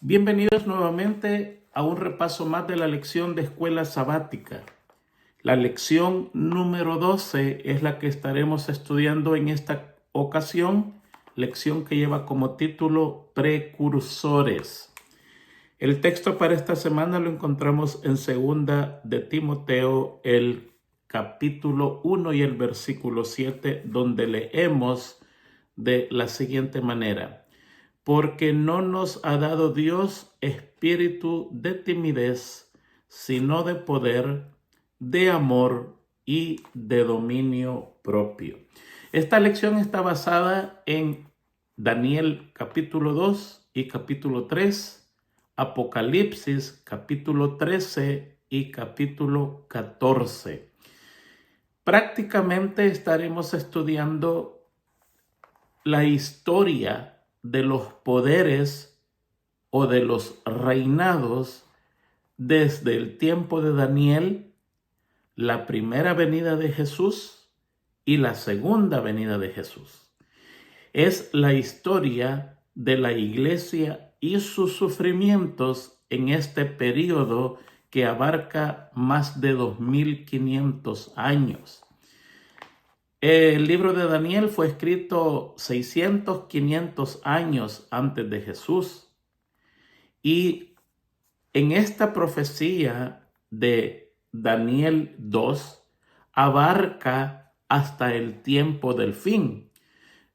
Bienvenidos nuevamente a un repaso más de la lección de escuela sabática. La lección número 12 es la que estaremos estudiando en esta ocasión, lección que lleva como título Precursores. El texto para esta semana lo encontramos en 2 de Timoteo, el capítulo 1 y el versículo 7, donde leemos de la siguiente manera: porque no nos ha dado Dios espíritu de timidez, sino de poder, de amor y de dominio propio. Esta lección está basada en Daniel capítulo 2 y capítulo 3, Apocalipsis capítulo 13 y capítulo 14. Prácticamente estaremos estudiando la historia de los poderes o de los reinados desde el tiempo de Daniel, la primera venida de Jesús y la segunda venida de Jesús. Es la historia de la iglesia y sus sufrimientos en este periodo que abarca más de 2500 años. El libro de Daniel fue escrito 500 años antes de Jesús. Y en esta profecía de Daniel 2 abarca hasta el tiempo del fin.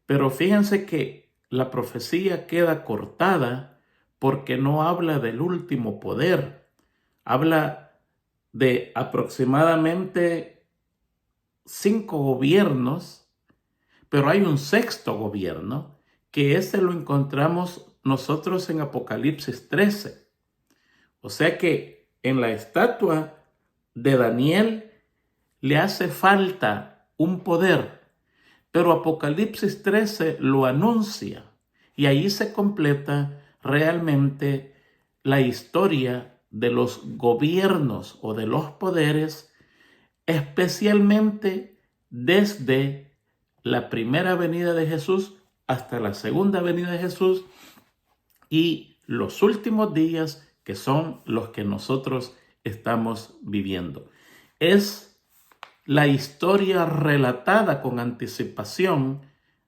Pero fíjense que la profecía queda cortada porque no habla del último poder. Habla de aproximadamente 5 gobiernos, pero hay un sexto gobierno, que ese lo encontramos nosotros en Apocalipsis 13. O sea que en la estatua de Daniel le hace falta un poder, pero Apocalipsis 13 lo anuncia y ahí se completa realmente la historia de los gobiernos o de los poderes, especialmente desde la primera venida de Jesús hasta la segunda venida de Jesús y los últimos días, que son los que nosotros estamos viviendo. Es la historia relatada con anticipación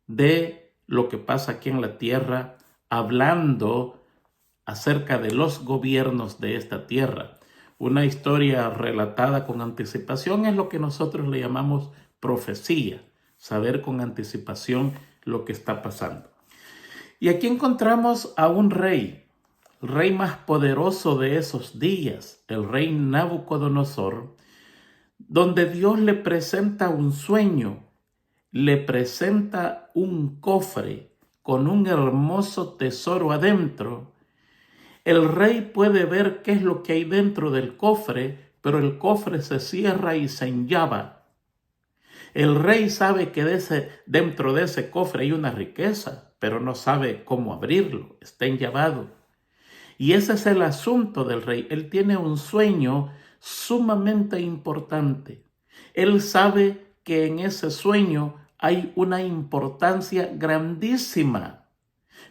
de lo que pasa aquí en la tierra, hablando acerca de los gobiernos de esta tierra. Una historia relatada con anticipación es lo que nosotros le llamamos profecía, saber con anticipación lo que está pasando. Y aquí encontramos a un rey, el rey más poderoso de esos días, el rey Nabucodonosor, donde Dios le presenta un sueño, le presenta un cofre con un hermoso tesoro adentro. El rey puede ver qué es lo que hay dentro del cofre, pero el cofre se cierra y se enllava. El rey sabe que dentro de ese cofre hay una riqueza, pero no sabe cómo abrirlo, está enllavado. Y ese es el asunto del rey. Él tiene un sueño sumamente importante. Él sabe que en ese sueño hay una importancia grandísima,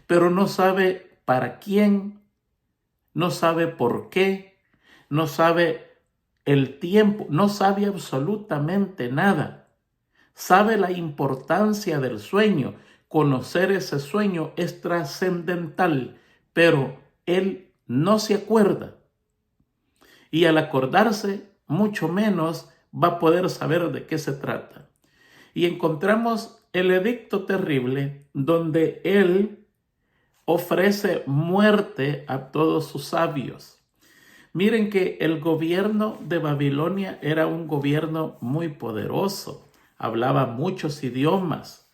pero no sabe para quién, no sabe por qué, no sabe el tiempo, no sabe absolutamente nada. Sabe la importancia del sueño. Conocer ese sueño es trascendental, pero él no se acuerda. Y al acordarse, mucho menos va a poder saber de qué se trata. Y encontramos el edicto terrible donde él ofrece muerte a todos sus sabios. Miren que el gobierno de Babilonia era un gobierno muy poderoso. Hablaba muchos idiomas.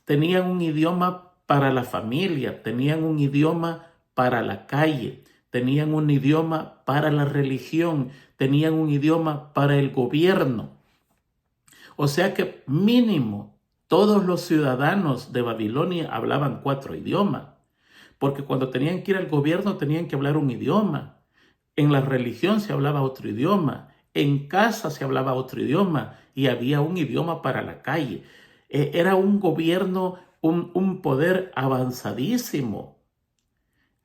Tenían un idioma para la familia, tenían un idioma para la calle, tenían un idioma para la religión, tenían un idioma para el gobierno. O sea que mínimo todos los ciudadanos de Babilonia hablaban 4 idiomas, porque cuando tenían que ir al gobierno tenían que hablar un idioma. En la religión se hablaba otro idioma, en casa se hablaba otro idioma y había un idioma para la calle. Era un gobierno, un poder avanzadísimo.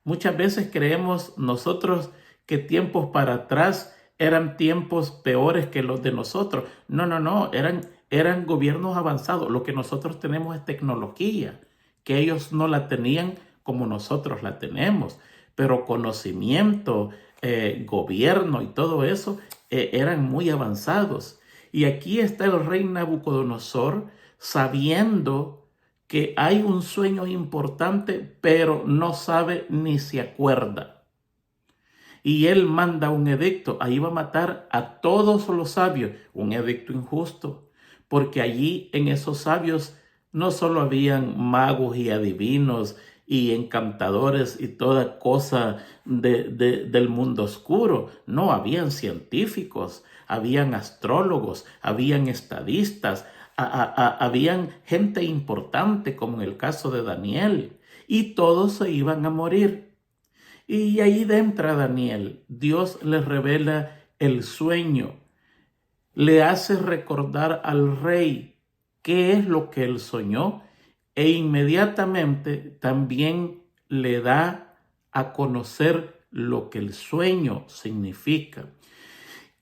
Muchas veces creemos nosotros que tiempos para atrás eran tiempos peores que los de nosotros. No, no, no, eran gobiernos avanzados. Lo que nosotros tenemos es tecnología, que ellos no la tenían como nosotros la tenemos. Pero conocimiento, gobierno y todo eso eran muy avanzados. Y aquí está el rey Nabucodonosor sabiendo que hay un sueño importante, pero no sabe ni se acuerda. Y él manda un edicto, ahí va a matar a todos los sabios, un edicto injusto, porque allí en esos sabios no solo habían magos y adivinos y encantadores y toda cosa del mundo oscuro, no, habían científicos, habían astrólogos, habían estadistas, habían gente importante como en el caso de Daniel, y todos se iban a morir. Y ahí entra Daniel. Dios le revela el sueño, le hace recordar al rey qué es lo que él soñó e inmediatamente también le da a conocer lo que el sueño significa.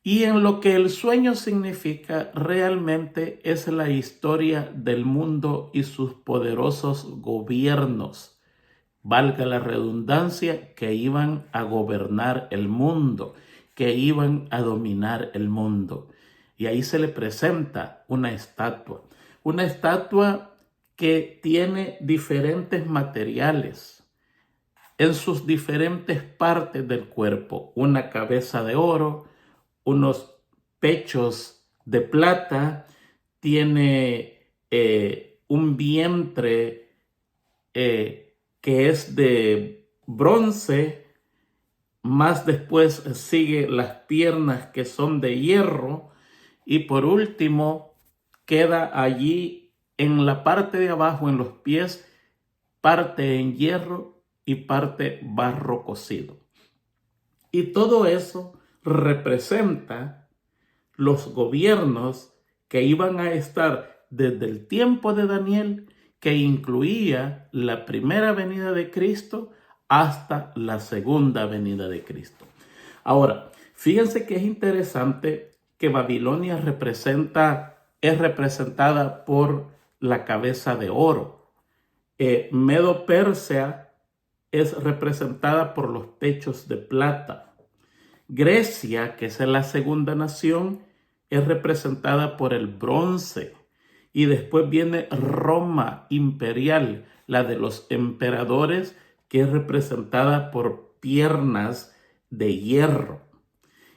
Y en lo que el sueño significa realmente es la historia del mundo y sus poderosos gobiernos, valga la redundancia, que iban a gobernar el mundo, que iban a dominar el mundo. Y ahí se le presenta una estatua que tiene diferentes materiales en sus diferentes partes del cuerpo, una cabeza de oro, unos pechos de plata, tiene un vientre que es de bronce, más después sigue las piernas que son de hierro y por último queda allí en la parte de abajo, en los pies, parte en hierro y parte barro cocido. Y todo eso representa los gobiernos que iban a estar desde el tiempo de Daniel, que incluía la primera venida de Cristo hasta la segunda venida de Cristo. Ahora, fíjense que es interesante que Babilonia es representada por la cabeza de oro. Medo-Persia es representada por los pechos de plata. Grecia, que es la segunda nación, es representada por el bronce. Y después viene Roma imperial, la de los emperadores, que es representada por piernas de hierro.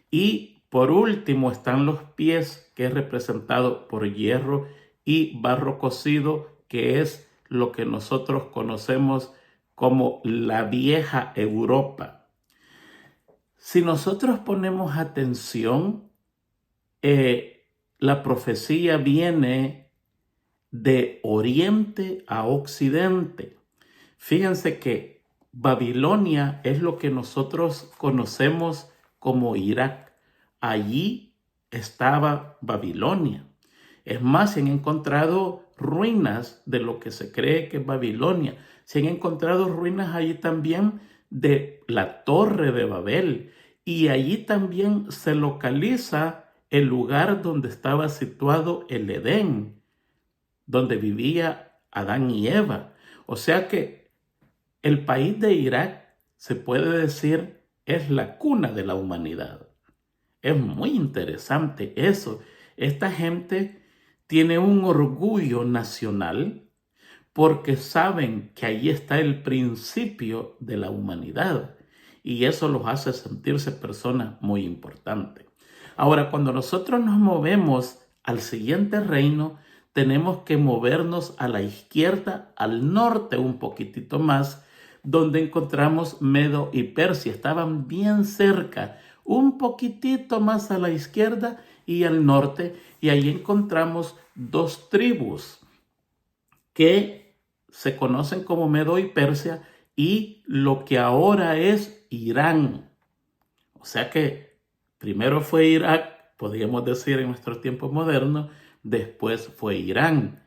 Y por último están los pies, que es representado por hierro y barro cocido, que es lo que nosotros conocemos como la vieja Europa. Si nosotros ponemos atención, la profecía viene de oriente a occidente. Fíjense que Babilonia es lo que nosotros conocemos como Irak. Allí estaba Babilonia. Es más, se han encontrado ruinas de lo que se cree que es Babilonia. Se han encontrado ruinas allí también de la Torre de Babel. Y allí también se localiza el lugar donde estaba situado el Edén, donde vivía Adán y Eva. O sea que el país de Irak, se puede decir, es la cuna de la humanidad. Es muy interesante eso. Esta gente tiene un orgullo nacional porque saben que ahí está el principio de la humanidad y eso los hace sentirse personas muy importantes. Ahora, cuando nosotros nos movemos al siguiente reino, tenemos que movernos a la izquierda, al norte un poquitito más, donde encontramos Medo y Persia. Estaban bien cerca, un poquitito más a la izquierda y al norte, y ahí encontramos dos tribus que se conocen como Medo y Persia y lo que ahora es Irán. O sea que primero fue Irak, podríamos decir en nuestro tiempo moderno, después fue Irán.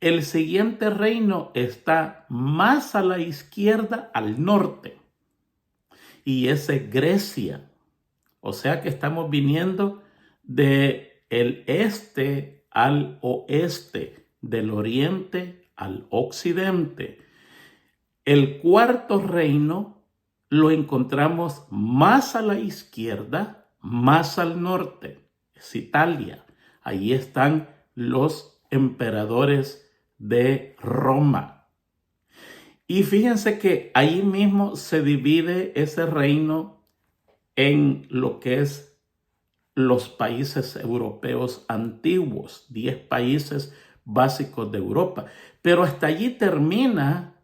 El siguiente reino está más a la izquierda, al norte. y ese Grecia. O sea que estamos viniendo de el este al oeste, del oriente al occidente. El cuarto reino lo encontramos más a la izquierda, más al norte. Es Italia. Ahí están los emperadores de Roma. Y fíjense que ahí mismo se divide ese reino en lo que es los países europeos antiguos, 10 países básicos de Europa. Pero hasta allí termina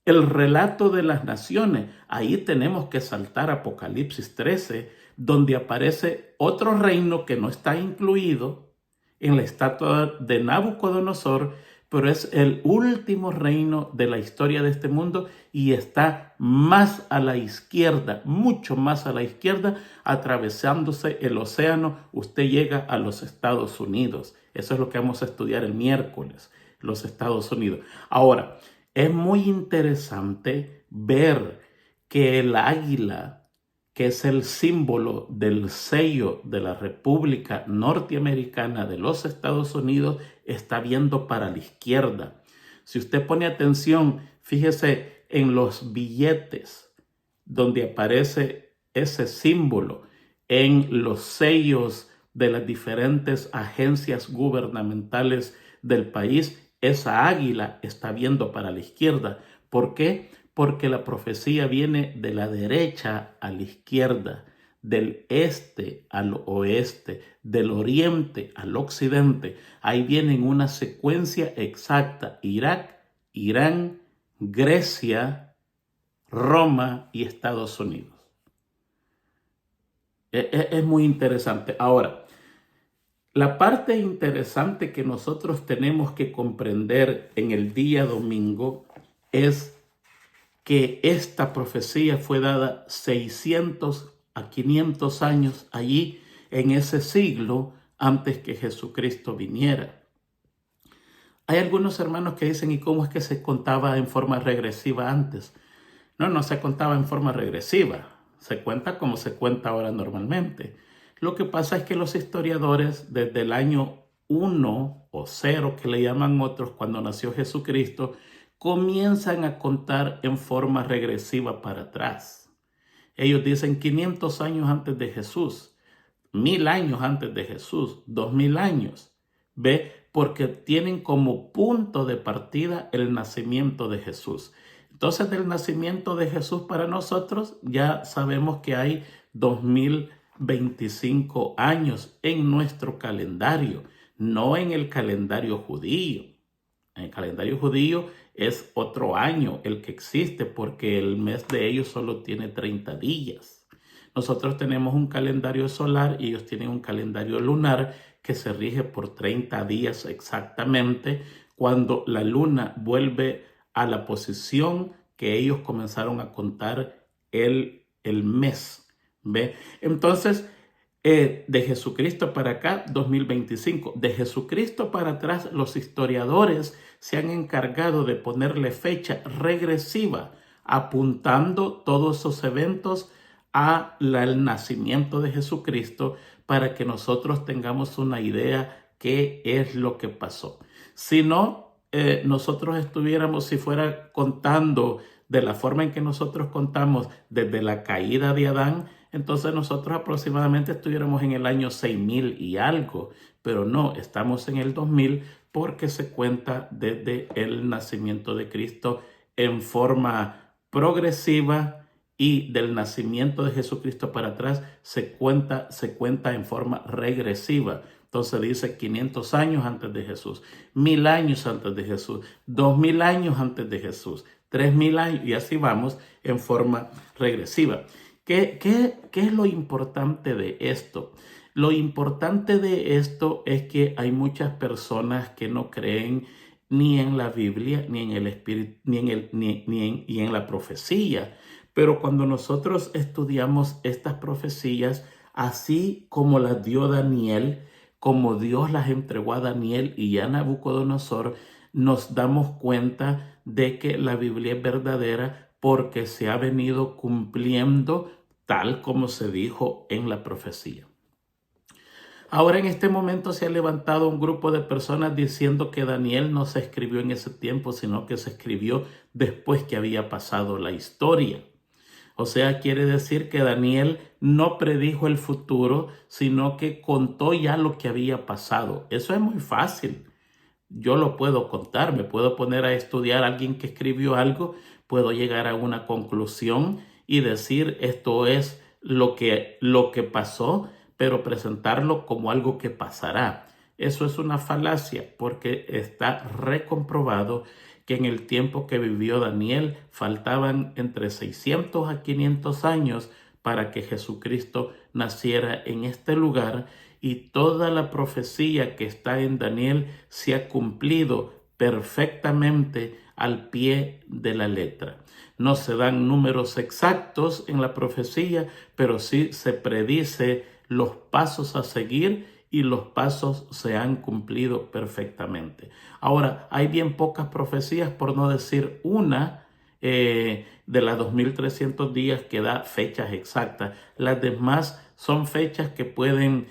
el relato de las naciones. Ahí tenemos que saltar a Apocalipsis 13, donde aparece otro reino que no está incluido en la estatua de Nabucodonosor, pero es el último reino de la historia de este mundo y está más a la izquierda, mucho más a la izquierda, atravesándose el océano. Usted llega a los Estados Unidos. Eso es lo que vamos a estudiar el miércoles, los Estados Unidos. Ahora, es muy interesante ver que el águila, que es el símbolo del sello de la República Norteamericana de los Estados Unidos, está viendo para la izquierda. Si usted pone atención, fíjese en los billetes donde aparece ese símbolo, en los sellos de las diferentes agencias gubernamentales del país. Esa águila está viendo para la izquierda. ¿Por qué? Porque la profecía viene de la derecha a la izquierda, del este al oeste, del oriente al occidente. Ahí viene en una secuencia exacta: Irak, Irán, Grecia, Roma y Estados Unidos. Es muy interesante. Ahora, la parte interesante que nosotros tenemos que comprender en el día domingo es que esta profecía fue dada 600 a 500 años allí en ese siglo antes que Jesucristo viniera. Hay algunos hermanos que dicen: ¿y cómo es que se contaba en forma regresiva antes? No se contaba en forma regresiva. Se cuenta como se cuenta ahora normalmente. Lo que pasa es que los historiadores, desde el año 1 o 0, que le llaman otros, cuando nació Jesucristo, comienzan a contar en forma regresiva para atrás. Ellos dicen 500 años antes de Jesús, 1000 años antes de Jesús, 2000 años. ¿Ve? Porque tienen como punto de partida el nacimiento de Jesús. Entonces, del nacimiento de Jesús para nosotros ya sabemos que hay 2025 años en nuestro calendario, no en el calendario judío. En el calendario judío es otro año el que existe, porque el mes de ellos solo tiene 30 días. Nosotros tenemos un calendario solar y ellos tienen un calendario lunar que se rige por 30 días exactamente, cuando la luna vuelve a la posición que ellos comenzaron a contar el mes. ¿Ve? Entonces, de Jesucristo para acá, 2025. De Jesucristo para atrás, los historiadores se han encargado de ponerle fecha regresiva, apuntando todos esos eventos al nacimiento de Jesucristo, para que nosotros tengamos una idea qué es lo que pasó. Si no, nosotros estuviéramos, si fuera contando de la forma en que nosotros contamos desde la caída de Adán, entonces nosotros aproximadamente estuviéramos en el año 6000 y algo, pero no, estamos en el 2000 porque se cuenta desde el nacimiento de Cristo en forma progresiva, y del nacimiento de Jesucristo para atrás se cuenta en forma regresiva. Entonces dice 500 años antes de Jesús, 1000 años antes de Jesús, 2000 años antes de Jesús, 3000 años, y así vamos en forma regresiva. ¿Qué es lo importante de esto? Lo importante de esto es que hay muchas personas que no creen ni en la Biblia, ni en el Espíritu, ni en la profecía. Pero cuando nosotros estudiamos estas profecías, así como las dio Daniel, como Dios las entregó a Daniel y a Nabucodonosor, nos damos cuenta de que la Biblia es verdadera porque se ha venido cumpliendo tal como se dijo en la profecía. Ahora en este momento se ha levantado un grupo de personas diciendo que Daniel no se escribió en ese tiempo, sino que se escribió después que había pasado la historia. O sea, quiere decir que Daniel no predijo el futuro, sino que contó ya lo que había pasado. Eso es muy fácil. Yo lo puedo contar, me puedo poner a estudiar a alguien que escribió algo, puedo llegar a una conclusión y decir esto es lo que pasó, pero presentarlo como algo que pasará. Eso es una falacia porque está recomprobado que en el tiempo que vivió Daniel faltaban entre 600 a 500 años para que Jesucristo naciera en este lugar, y toda la profecía que está en Daniel se ha cumplido perfectamente al pie de la letra. No se dan números exactos en la profecía, pero sí se predice los pasos a seguir y los pasos se han cumplido perfectamente. Ahora, hay bien pocas profecías, por no decir una, de las 2300 días que da fechas exactas. Las demás son fechas que pueden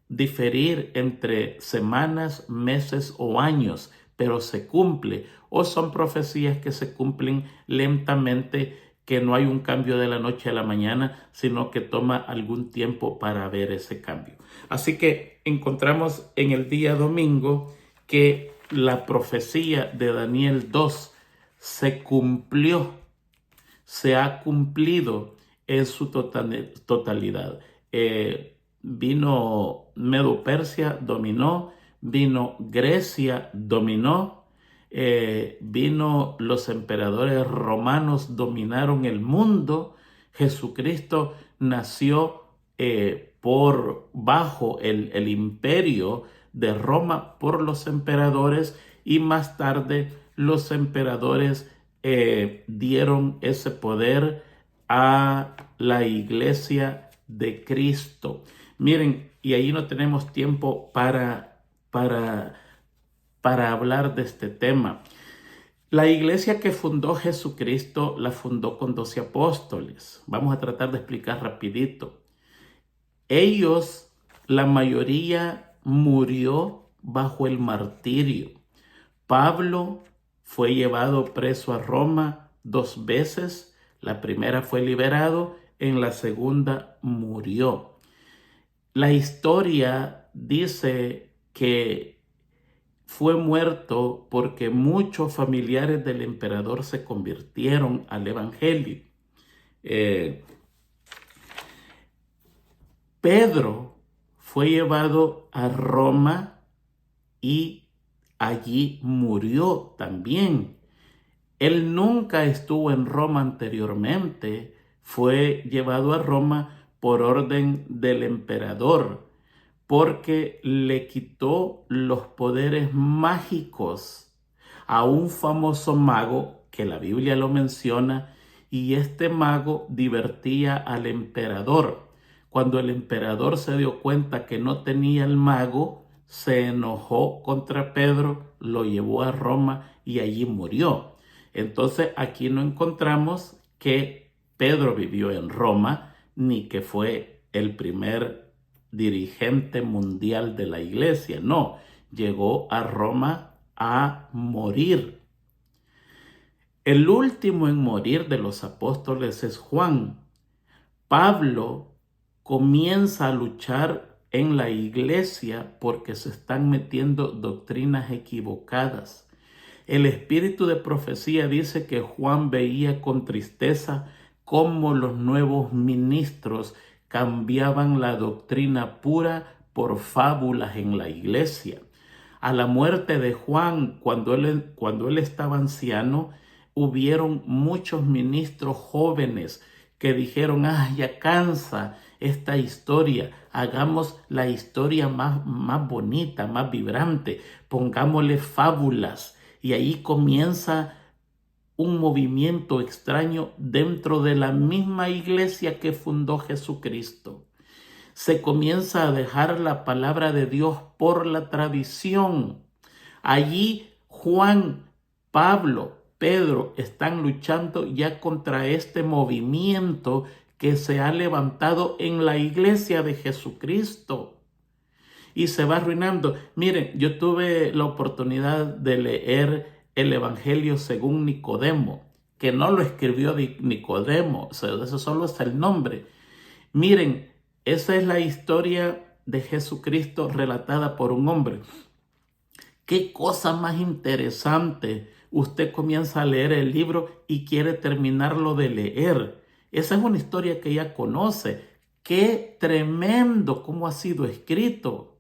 diferir entre semanas, meses o años, pero se cumple. O son profecías que se cumplen lentamente, que no hay un cambio de la noche a la mañana, sino que toma algún tiempo para ver ese cambio. Así que encontramos en el día domingo que la profecía de Daniel 2 se cumplió, se ha cumplido en su totalidad. Vino Medo-Persia, dominó, vino Grecia, dominó, vino los emperadores romanos, dominaron el mundo. Jesucristo nació por bajo el imperio de Roma por los emperadores, y más tarde los emperadores dieron ese poder a la iglesia de Cristo. Miren, y ahí no tenemos tiempo para hablar de este tema. La iglesia que fundó Jesucristo la fundó con 12 apóstoles. Vamos a tratar de explicar rapidito. Ellos, la mayoría, murió bajo el martirio. Pablo fue llevado preso a Roma 2 veces. La primera fue liberado, en la segunda murió. La historia dice que fue muerto porque muchos familiares del emperador se convirtieron al evangelio. Pedro fue llevado a Roma y allí murió también. Él nunca estuvo en Roma anteriormente, fue llevado a Roma por orden del emperador, porque le quitó los poderes mágicos a un famoso mago que la Biblia lo menciona, y este mago divertía al emperador. Cuando el emperador se dio cuenta que no tenía el mago, se enojó contra Pedro, lo llevó a Roma y allí murió. Entonces aquí no encontramos que Pedro vivió en Roma, ni que fue el primer dirigente mundial de la iglesia. No, llegó a Roma a morir. El último en morir de los apóstoles es Juan. Pablo comienza a luchar en la iglesia porque se están metiendo doctrinas equivocadas. El espíritu de profecía dice que Juan veía con tristeza cómo los nuevos ministros cambiaban la doctrina pura por fábulas en la iglesia. A la muerte de Juan, cuando él estaba anciano, hubieron muchos ministros jóvenes que dijeron: ya cansa esta historia, hagamos la historia más bonita, más vibrante, pongámosle fábulas. Y ahí comienza un movimiento extraño dentro de la misma iglesia que fundó Jesucristo. Se comienza a dejar la palabra de Dios por la tradición. Allí Juan Pablo, Pedro están luchando ya contra este movimiento que se ha levantado en la iglesia de Jesucristo y se va arruinando. Miren, yo tuve la oportunidad de leer el Evangelio según Nicodemo, que no lo escribió Nicodemo, o sea, eso solo es el nombre. Miren, esa es la historia de Jesucristo relatada por un hombre. Qué cosa más interesante. Usted comienza a leer el libro y quiere terminarlo de leer. Esa es una historia que ya conoce. Qué tremendo cómo ha sido escrito.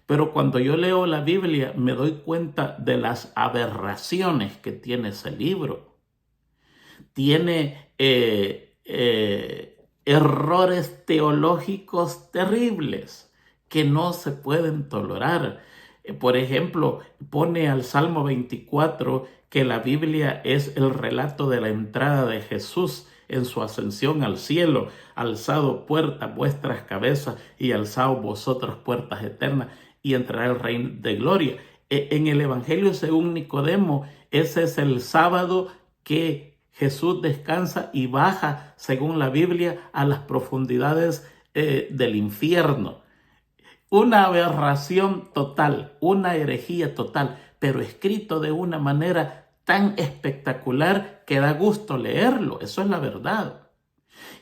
Pero cuando yo leo la Biblia me doy cuenta de las aberraciones que tiene ese libro. Tiene errores teológicos terribles que no se pueden tolerar. Por ejemplo, pone al Salmo 24 que la Biblia es el relato de la entrada de Jesús en su ascensión al cielo. Alzado puertas vuestras cabezas y alzaos vosotros puertas eternas y entrará el reino de gloria. En el Evangelio según Nicodemo, ese es el sábado que Jesús descansa y baja, según la Biblia, a las profundidades del infierno. Una aberración total, una herejía total, pero escrito de una manera tan espectacular que da gusto leerlo. Eso es la verdad.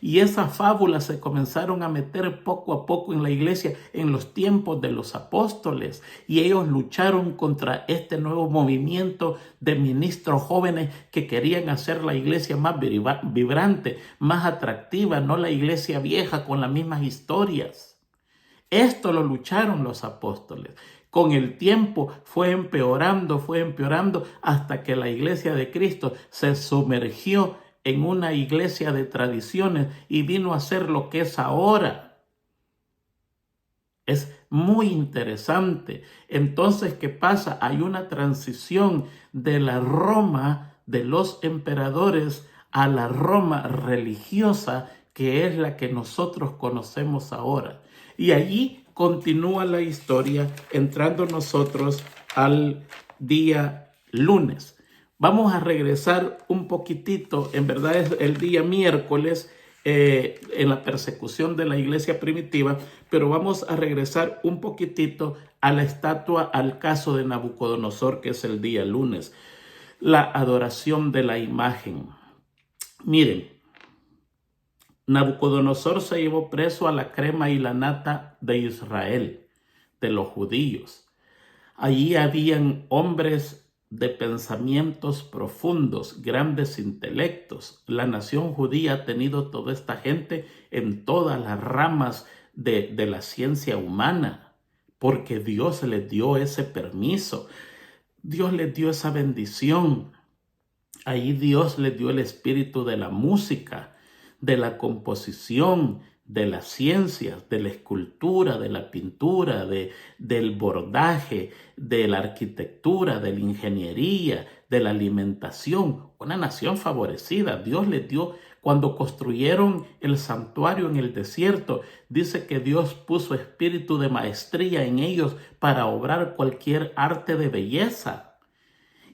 Y esas fábulas se comenzaron a meter poco a poco en la iglesia en los tiempos de los apóstoles. Y ellos lucharon contra este nuevo movimiento de ministros jóvenes que querían hacer la iglesia más vibrante, más atractiva, no la iglesia vieja con las mismas historias. Esto lo lucharon los apóstoles. Con el tiempo fue empeorando hasta que la iglesia de Cristo se sumergió en una iglesia de tradiciones y vino a ser lo que es ahora. Es muy interesante. Entonces, ¿qué pasa? Hay una transición de la Roma de los emperadores a la Roma religiosa, que es la que nosotros conocemos ahora. Y allí continúa la historia, entrando nosotros al día lunes. Vamos a regresar un poquitito, en verdad es el día miércoles, en la persecución de la iglesia primitiva, pero vamos a regresar un poquitito a la estatua, al caso de Nabucodonosor, que es el día lunes, la adoración de la imagen. Miren, Nabucodonosor se llevó preso a la crema y la nata de Israel, de los judíos. Allí habían hombres de pensamientos profundos, grandes intelectos. La nación judía ha tenido toda esta gente en todas las ramas de la ciencia humana, porque Dios les dio ese permiso, Dios les dio esa bendición. Ahí Dios les dio el espíritu de la música, de la composición, de las ciencias, de la escultura, de la pintura, del bordaje, de la arquitectura, de la ingeniería, de la alimentación. Una nación favorecida. Dios les dio, cuando construyeron el santuario en el desierto, dice que Dios puso espíritu de maestría en ellos para obrar cualquier arte de belleza.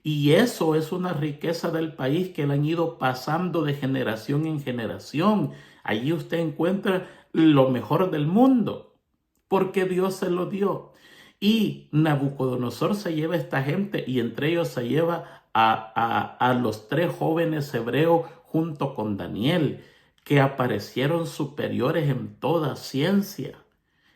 Y eso es una riqueza del país que la han ido pasando de generación en generación. Allí usted encuentra lo mejor del mundo, porque Dios se lo dio. Y Nabucodonosor se lleva a esta gente y entre ellos se lleva a los 3 jóvenes hebreos junto con Daniel, que aparecieron superiores en toda ciencia,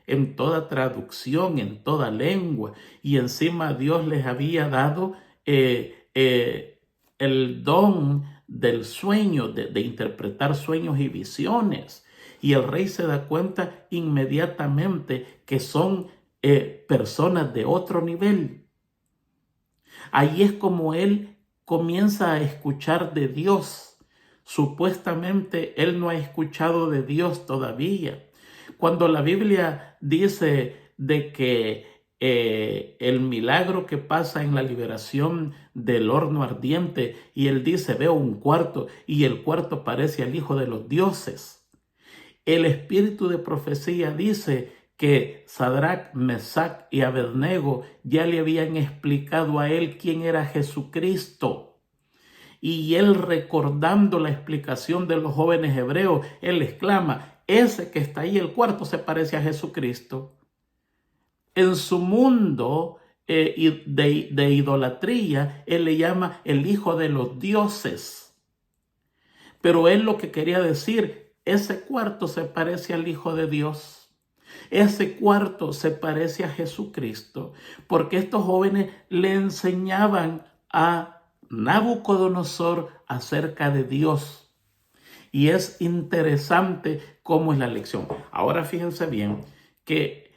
en toda traducción, en toda lengua. Y encima Dios les había dado el don del sueño, de interpretar sueños y visiones. Y el rey se da cuenta inmediatamente que son personas de otro nivel. Ahí es como él comienza a escuchar de Dios. Supuestamente él no ha escuchado de Dios todavía. Cuando la Biblia dice de que el milagro que pasa en la liberación del horno ardiente, y él dice, veo un cuarto y el cuarto parece al Hijo de los dioses. El espíritu de profecía dice que Sadrach, Mesach y Abednego ya le habían explicado a él quién era Jesucristo. Y él, recordando la explicación de los jóvenes hebreos, él exclama: ese que está ahí, el cuarto, se parece a Jesucristo. En su mundo de idolatría, él le llama el hijo de los dioses. Pero él lo que quería decir: ese cuarto se parece al Hijo de Dios. Ese cuarto se parece a Jesucristo, porque estos jóvenes le enseñaban a Nabucodonosor acerca de Dios. Y es interesante cómo es la lección. Ahora fíjense bien que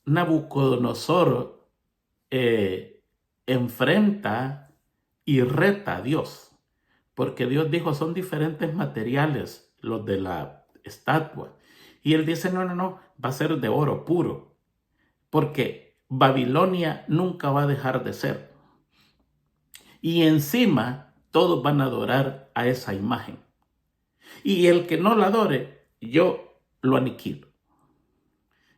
Nabucodonosor enfrenta y reta a Dios, porque Dios dijo: son diferentes materiales los de la estatua. Y él dice: no, va a ser de oro puro, porque Babilonia nunca va a dejar de ser. Y encima todos van a adorar a esa imagen. Y el que no la adore, yo lo aniquilo.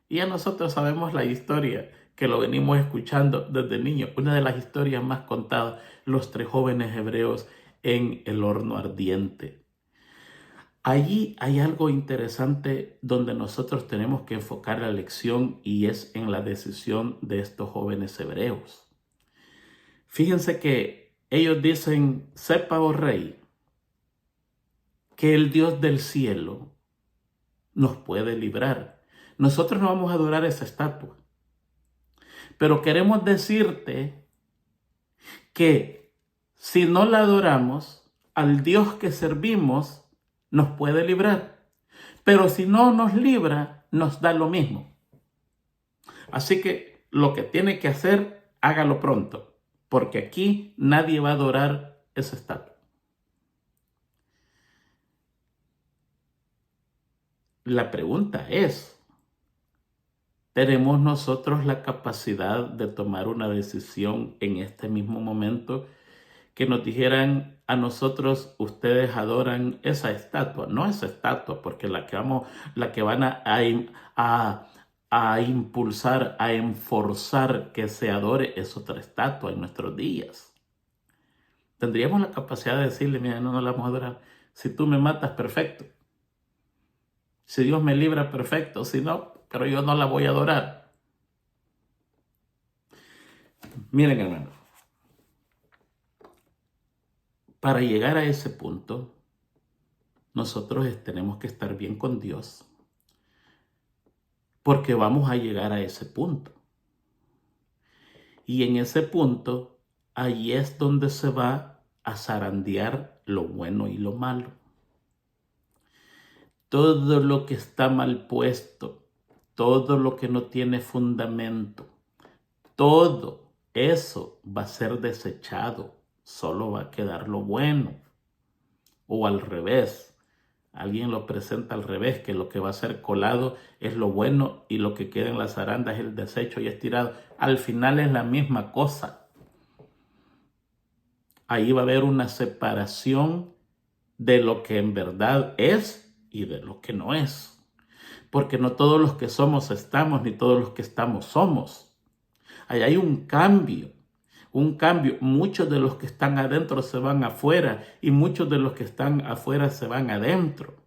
Y ya nosotros sabemos la historia, que lo venimos escuchando desde niños. Una de las historias más contadas: los 3 jóvenes hebreos en el horno ardiente. Allí hay algo interesante donde nosotros tenemos que enfocar la lección, y es en la decisión de estos jóvenes hebreos. Fíjense que ellos dicen: sepa, oh rey, que el Dios del cielo nos puede librar. Nosotros no vamos a adorar esa estatua, pero queremos decirte que si no la adoramos, al Dios que servimos nos puede librar. Pero si no nos libra, nos da lo mismo. Así que lo que tiene que hacer, hágalo pronto, porque aquí nadie va a adorar esa estatua. La pregunta es: ¿tenemos nosotros la capacidad de tomar una decisión en este mismo momento, que nos dijeran a nosotros: ustedes adoran esa estatua? No esa estatua, porque la que van a impulsar, a enforzar que se adore es otra estatua en nuestros días. Tendríamos la capacidad de decirle: mira, no la vamos a adorar. Si tú me matas, perfecto. Si Dios me libra, perfecto. Si no, pero yo no la voy a adorar. Miren, hermanos, para llegar a ese punto, nosotros tenemos que estar bien con Dios, porque vamos a llegar a ese punto. Y en ese punto, ahí es donde se va a zarandear lo bueno y lo malo. Todo lo que está mal puesto, todo lo que no tiene fundamento, todo eso va a ser desechado. Solo va a quedar lo bueno. O al revés. Alguien lo presenta al revés, que lo que va a ser colado es lo bueno y lo que queda en la zaranda es el desecho y estirado. Al final es la misma cosa. Ahí va a haber una separación de lo que en verdad es y de lo que no es. Porque no todos los que somos estamos, ni todos los que estamos somos. Ahí hay un cambio. Muchos de los que están adentro se van afuera, y muchos de los que están afuera se van adentro.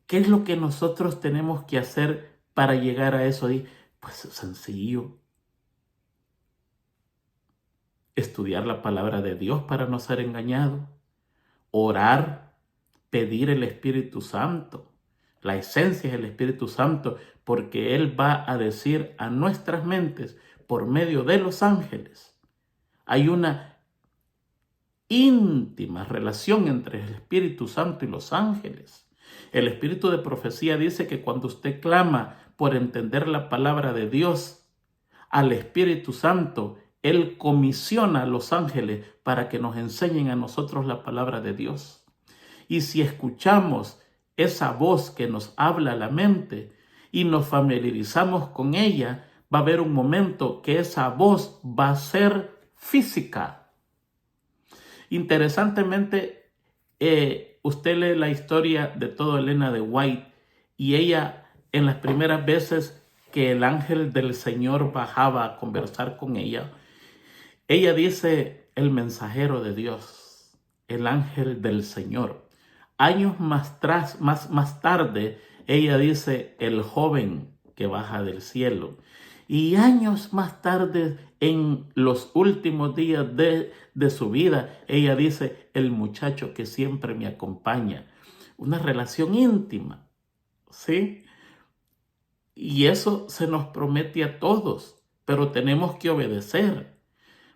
¿Qué es lo que nosotros tenemos que hacer para llegar a eso? Pues sencillo. Estudiar la palabra de Dios para no ser engañado. Orar, pedir el Espíritu Santo. La esencia es el Espíritu Santo, porque Él va a decir a nuestras mentes por medio de los ángeles. Hay una íntima relación entre el Espíritu Santo y los ángeles. El espíritu de profecía dice que cuando usted clama por entender la palabra de Dios al Espíritu Santo, Él comisiona a los ángeles para que nos enseñen a nosotros la palabra de Dios. Y si escuchamos esa voz que nos habla a la mente y nos familiarizamos con ella, va a haber un momento que esa voz va a ser física. Interesantemente, usted lee la historia de toda Elena de White, y ella en las primeras veces que el ángel del Señor bajaba a conversar con ella. Ella dice el mensajero de Dios, el ángel del Señor. Años más tarde, ella dice el joven que baja del cielo. Y años más tarde, en los últimos días de su vida, ella dice el muchacho que siempre me acompaña. Una relación íntima, ¿sí? Y eso se nos promete a todos, pero tenemos que obedecer.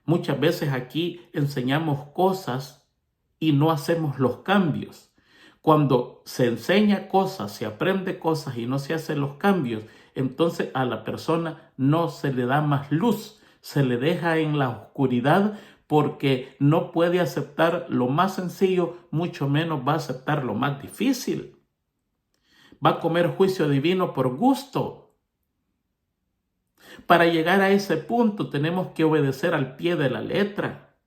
Muchas veces aquí enseñamos cosas y no hacemos los cambios. Cuando se enseña cosas, se aprende cosas y no se hacen los cambios, entonces a la persona no se le da más luz, se le deja en la oscuridad porque no puede aceptar lo más sencillo, mucho menos va a aceptar lo más difícil. Va a comer juicio divino por gusto. Para llegar a ese punto tenemos que obedecer al pie de la letra,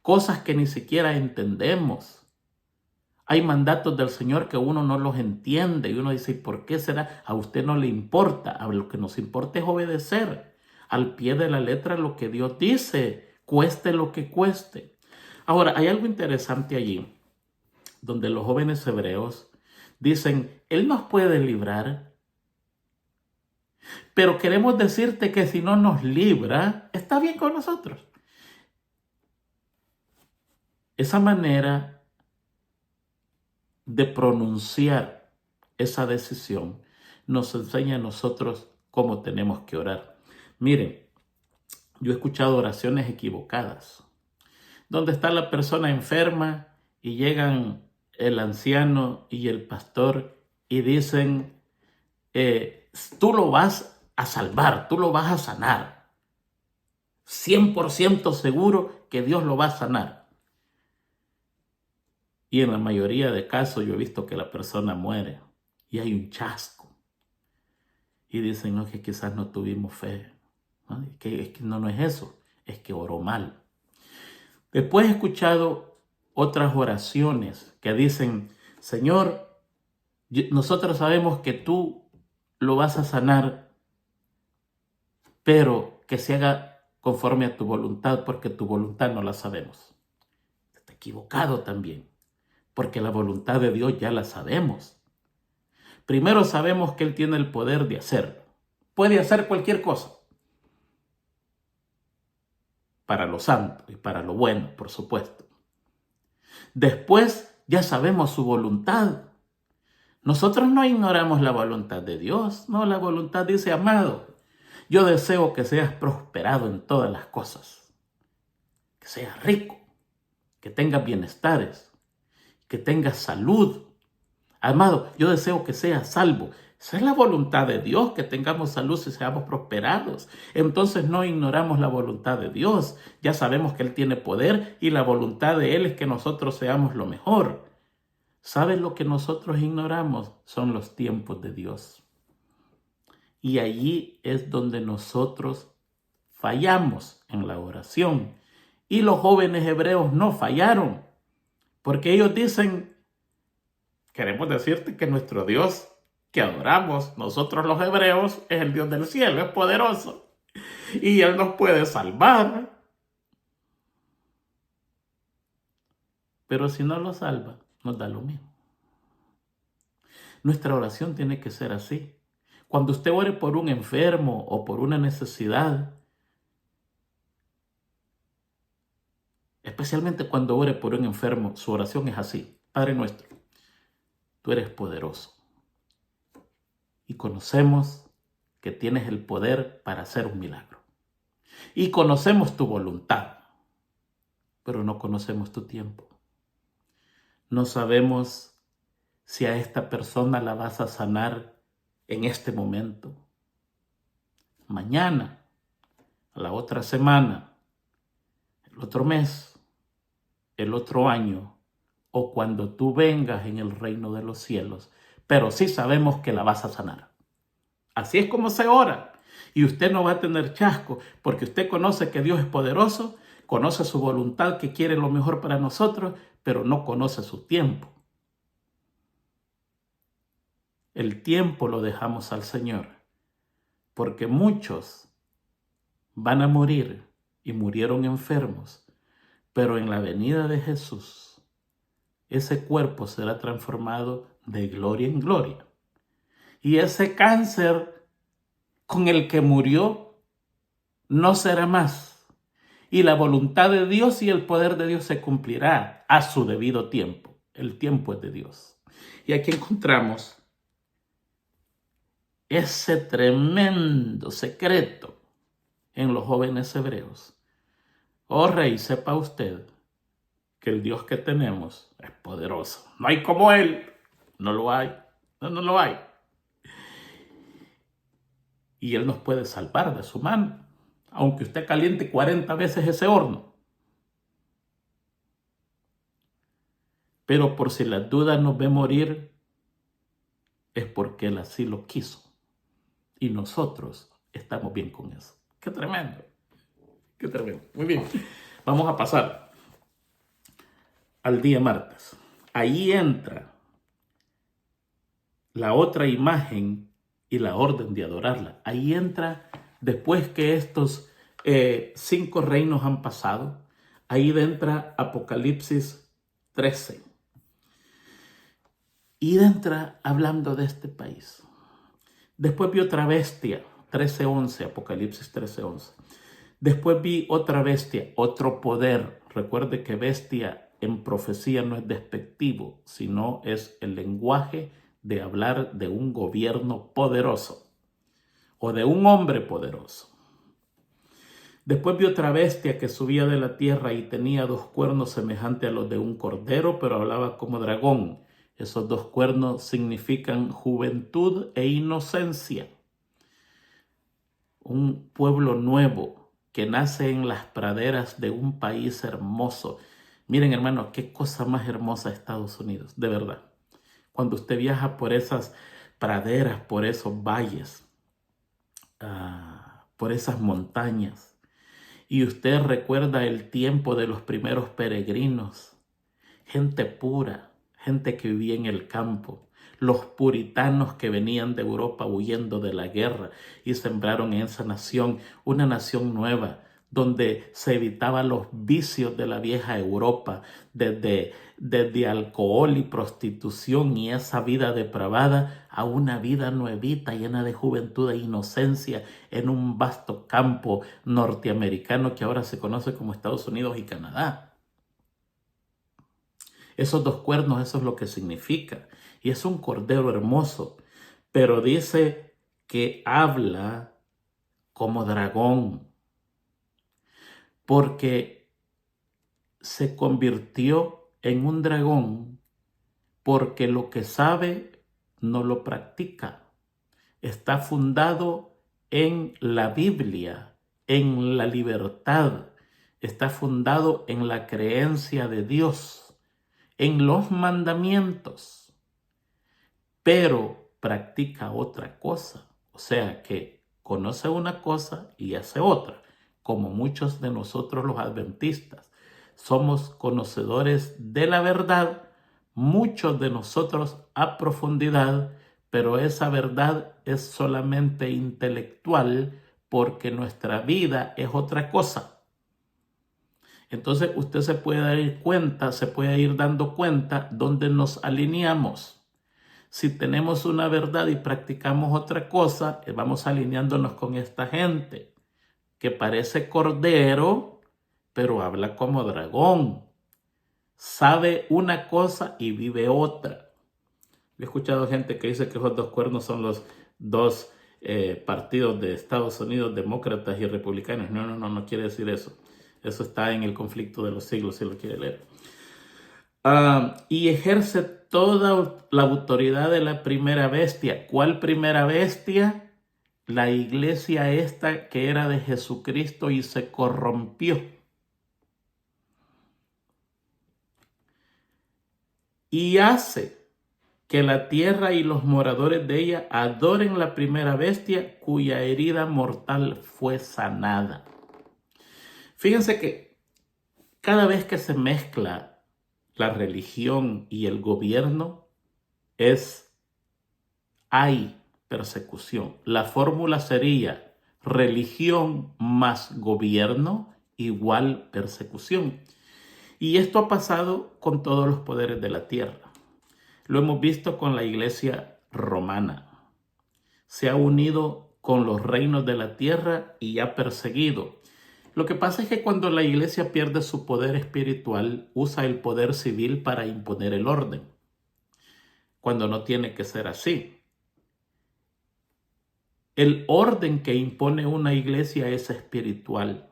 cosas que ni siquiera entendemos. Hay mandatos del Señor que uno no los entiende y uno dice, ¿por qué será? A usted no le importa, a lo que nos importa es obedecer al pie de la letra lo que Dios dice, cueste lo que cueste. Ahora, hay algo interesante allí, donde los jóvenes hebreos dicen, Él nos puede librar, pero queremos decirte que si no nos libra, está bien con nosotros. Esa manera de pronunciar esa decisión nos enseña a nosotros cómo tenemos que orar. Miren, yo he escuchado oraciones equivocadas, donde está la persona enferma y llegan el anciano y el pastor y dicen, tú lo vas a salvar, tú lo vas a sanar. 100% seguro que Dios lo va a sanar. Y en la mayoría de casos yo he visto que la persona muere y hay un chasco. Y dicen, no, que quizás no tuvimos fe. ¿No? Es que no es eso, es que oró mal. Después he escuchado otras oraciones que dicen, Señor, nosotros sabemos que tú lo vas a sanar, pero que se haga conforme a tu voluntad, porque tu voluntad no la sabemos. Está equivocado también, porque la voluntad de Dios ya la sabemos. Primero sabemos que Él tiene el poder de hacerlo. Puede hacer cualquier cosa. Para lo santo y para lo bueno, por supuesto. Después ya sabemos su voluntad. Nosotros no ignoramos la voluntad de Dios. No, la voluntad dice, amado, yo deseo que seas prosperado en todas las cosas. Que seas rico, que tengas bienestares, que tengas salud. Amado, yo deseo que seas salvo. Esa es la voluntad de Dios, que tengamos salud y seamos prosperados. Entonces no ignoramos la voluntad de Dios. Ya sabemos que Él tiene poder y la voluntad de Él es que nosotros seamos lo mejor. ¿Sabes lo que nosotros ignoramos? Son los tiempos de Dios. Y allí es donde nosotros fallamos en la oración. Y los jóvenes hebreos no fallaron, porque ellos dicen, queremos decirte que nuestro Dios que adoramos, nosotros los hebreos, es el Dios del cielo, es poderoso. Y Él nos puede salvar. Pero si no lo salva, nos da lo mismo. Nuestra oración tiene que ser así. Cuando usted ore por un enfermo o por una necesidad, especialmente cuando ore por un enfermo, su oración es así. Padre nuestro, tú eres poderoso. Y conocemos que tienes el poder para hacer un milagro. Y conocemos tu voluntad, pero no conocemos tu tiempo. No sabemos si a esta persona la vas a sanar en este momento, mañana, la otra semana, el otro mes, el otro año, o cuando tú vengas en el reino de los cielos, pero sí sabemos que la vas a sanar. Así es como se ora. Y usted no va a tener chasco, porque usted conoce que Dios es poderoso, conoce su voluntad, que quiere lo mejor para nosotros, pero no conoce su tiempo. El tiempo lo dejamos al Señor, porque muchos van a morir y murieron enfermos, pero en la venida de Jesús, ese cuerpo será transformado de gloria en gloria. Y ese cáncer con el que murió no será más. Y la voluntad de Dios y el poder de Dios se cumplirá a su debido tiempo. El tiempo es de Dios. Y aquí encontramos ese tremendo secreto en los jóvenes hebreos. Oh rey, sepa usted que el Dios que tenemos es poderoso. No hay como Él. No lo hay. No lo hay. Y Él nos puede salvar de su mano, aunque usted caliente 40 veces ese horno. Pero por si las dudas nos ve morir, es porque Él así lo quiso. Y nosotros estamos bien con eso. ¡Qué tremendo! ¡Qué tremendo! Muy bien. Vamos a pasar al día martes. Ahí entra la otra imagen y la orden de adorarla. Ahí entra, después que estos 5 reinos han pasado, ahí entra Apocalipsis 13. Y entra hablando de este país. Después vi otra bestia, 13:11, Apocalipsis 13:11. Después vi otra bestia, otro poder. Recuerde que bestia en profecía no es despectivo, sino es el lenguaje de hablar de un gobierno poderoso o de un hombre poderoso. Después vi otra bestia que subía de la tierra y tenía 2 cuernos semejantes a los de un cordero, pero hablaba como dragón. Esos 2 cuernos significan juventud e inocencia. Un pueblo nuevo que nace en las praderas de un país hermoso. Miren, hermanos, qué cosa más hermosa Estados Unidos, de verdad. Cuando usted viaja por esas praderas, por esos valles, por esas montañas, y usted recuerda el tiempo de los primeros peregrinos, gente pura, gente que vivía en el campo, los puritanos que venían de Europa huyendo de la guerra y sembraron en esa nación una nación nueva, donde se evitaban los vicios de la vieja Europa, desde alcohol y prostitución y esa vida depravada a una vida nuevita, llena de juventud e inocencia en un vasto campo norteamericano que ahora se conoce como Estados Unidos y Canadá. Esos 2 cuernos, eso es lo que significa. Y es un cordero hermoso, pero dice que habla como dragón, porque se convirtió en un dragón porque lo que sabe no lo practica. Está fundado en la Biblia, en la libertad, está fundado en la creencia de Dios, en los mandamientos, pero practica otra cosa. O sea que conoce una cosa y hace otra, como muchos de nosotros los adventistas. Somos conocedores de la verdad, muchos de nosotros a profundidad, pero esa verdad es solamente intelectual porque nuestra vida es otra cosa. Entonces usted se puede ir dando cuenta dónde nos alineamos. Si tenemos una verdad y practicamos otra cosa, vamos alineándonos con esta gente que parece cordero, pero habla como dragón. Sabe una cosa y vive otra. He escuchado gente que dice que esos 2 cuernos son los 2 partidos de Estados Unidos, demócratas y republicanos. No quiere decir eso. Eso está en el conflicto de los siglos, si lo quiere leer. Y ejerce toda la autoridad de la primera bestia. ¿Cuál primera bestia? La iglesia esta que era de Jesucristo y se corrompió. Y hace que la tierra y los moradores de ella adoren la primera bestia cuya herida mortal fue sanada. Fíjense que cada vez que se mezcla la religión y el gobierno hay persecución. La fórmula sería religión más gobierno igual persecución. Y esto ha pasado con todos los poderes de la tierra. Lo hemos visto con la iglesia romana. Se ha unido con los reinos de la tierra y ha perseguido. Lo que pasa es que cuando la iglesia pierde su poder espiritual, usa el poder civil para imponer el orden, cuando no tiene que ser así. El orden que impone una iglesia es espiritual.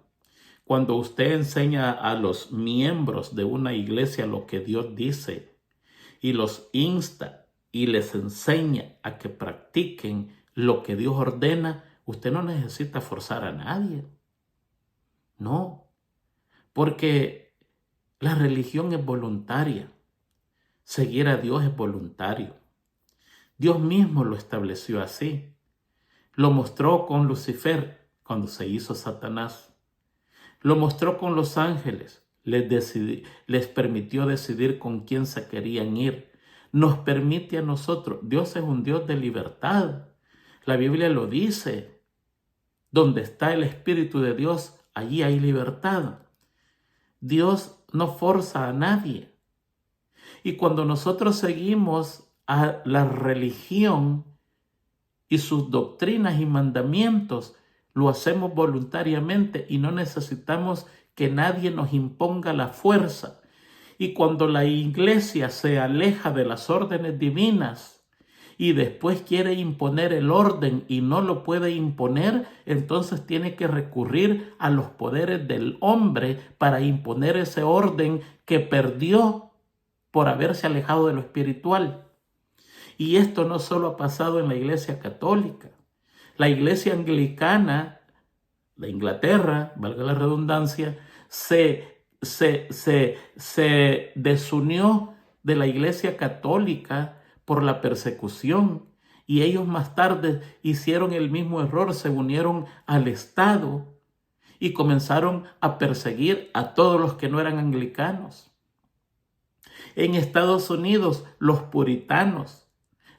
Cuando usted enseña a los miembros de una iglesia lo que Dios dice y los insta y les enseña a que practiquen lo que Dios ordena, usted no necesita forzar a nadie. No, porque la religión es voluntaria. Seguir a Dios es voluntario. Dios mismo lo estableció así. Lo mostró con Lucifer cuando se hizo Satanás. Lo mostró con los ángeles. Les permitió decidir con quién se querían ir. Nos permite a nosotros. Dios es un Dios de libertad. La Biblia lo dice. Donde está el Espíritu de Dios, allí hay libertad. Dios no forza a nadie. Y cuando nosotros seguimos a la religión y sus doctrinas y mandamientos, lo hacemos voluntariamente y no necesitamos que nadie nos imponga la fuerza. Y cuando la iglesia se aleja de las órdenes divinas y después quiere imponer el orden y no lo puede imponer, entonces tiene que recurrir a los poderes del hombre para imponer ese orden que perdió por haberse alejado de lo espiritual. Y esto no solo ha pasado en la Iglesia Católica. La Iglesia Anglicana de Inglaterra, valga la redundancia, se desunió de la Iglesia Católica por la persecución. Y ellos más tarde hicieron el mismo error, se unieron al Estado y comenzaron a perseguir a todos los que no eran anglicanos. En Estados Unidos, los puritanos,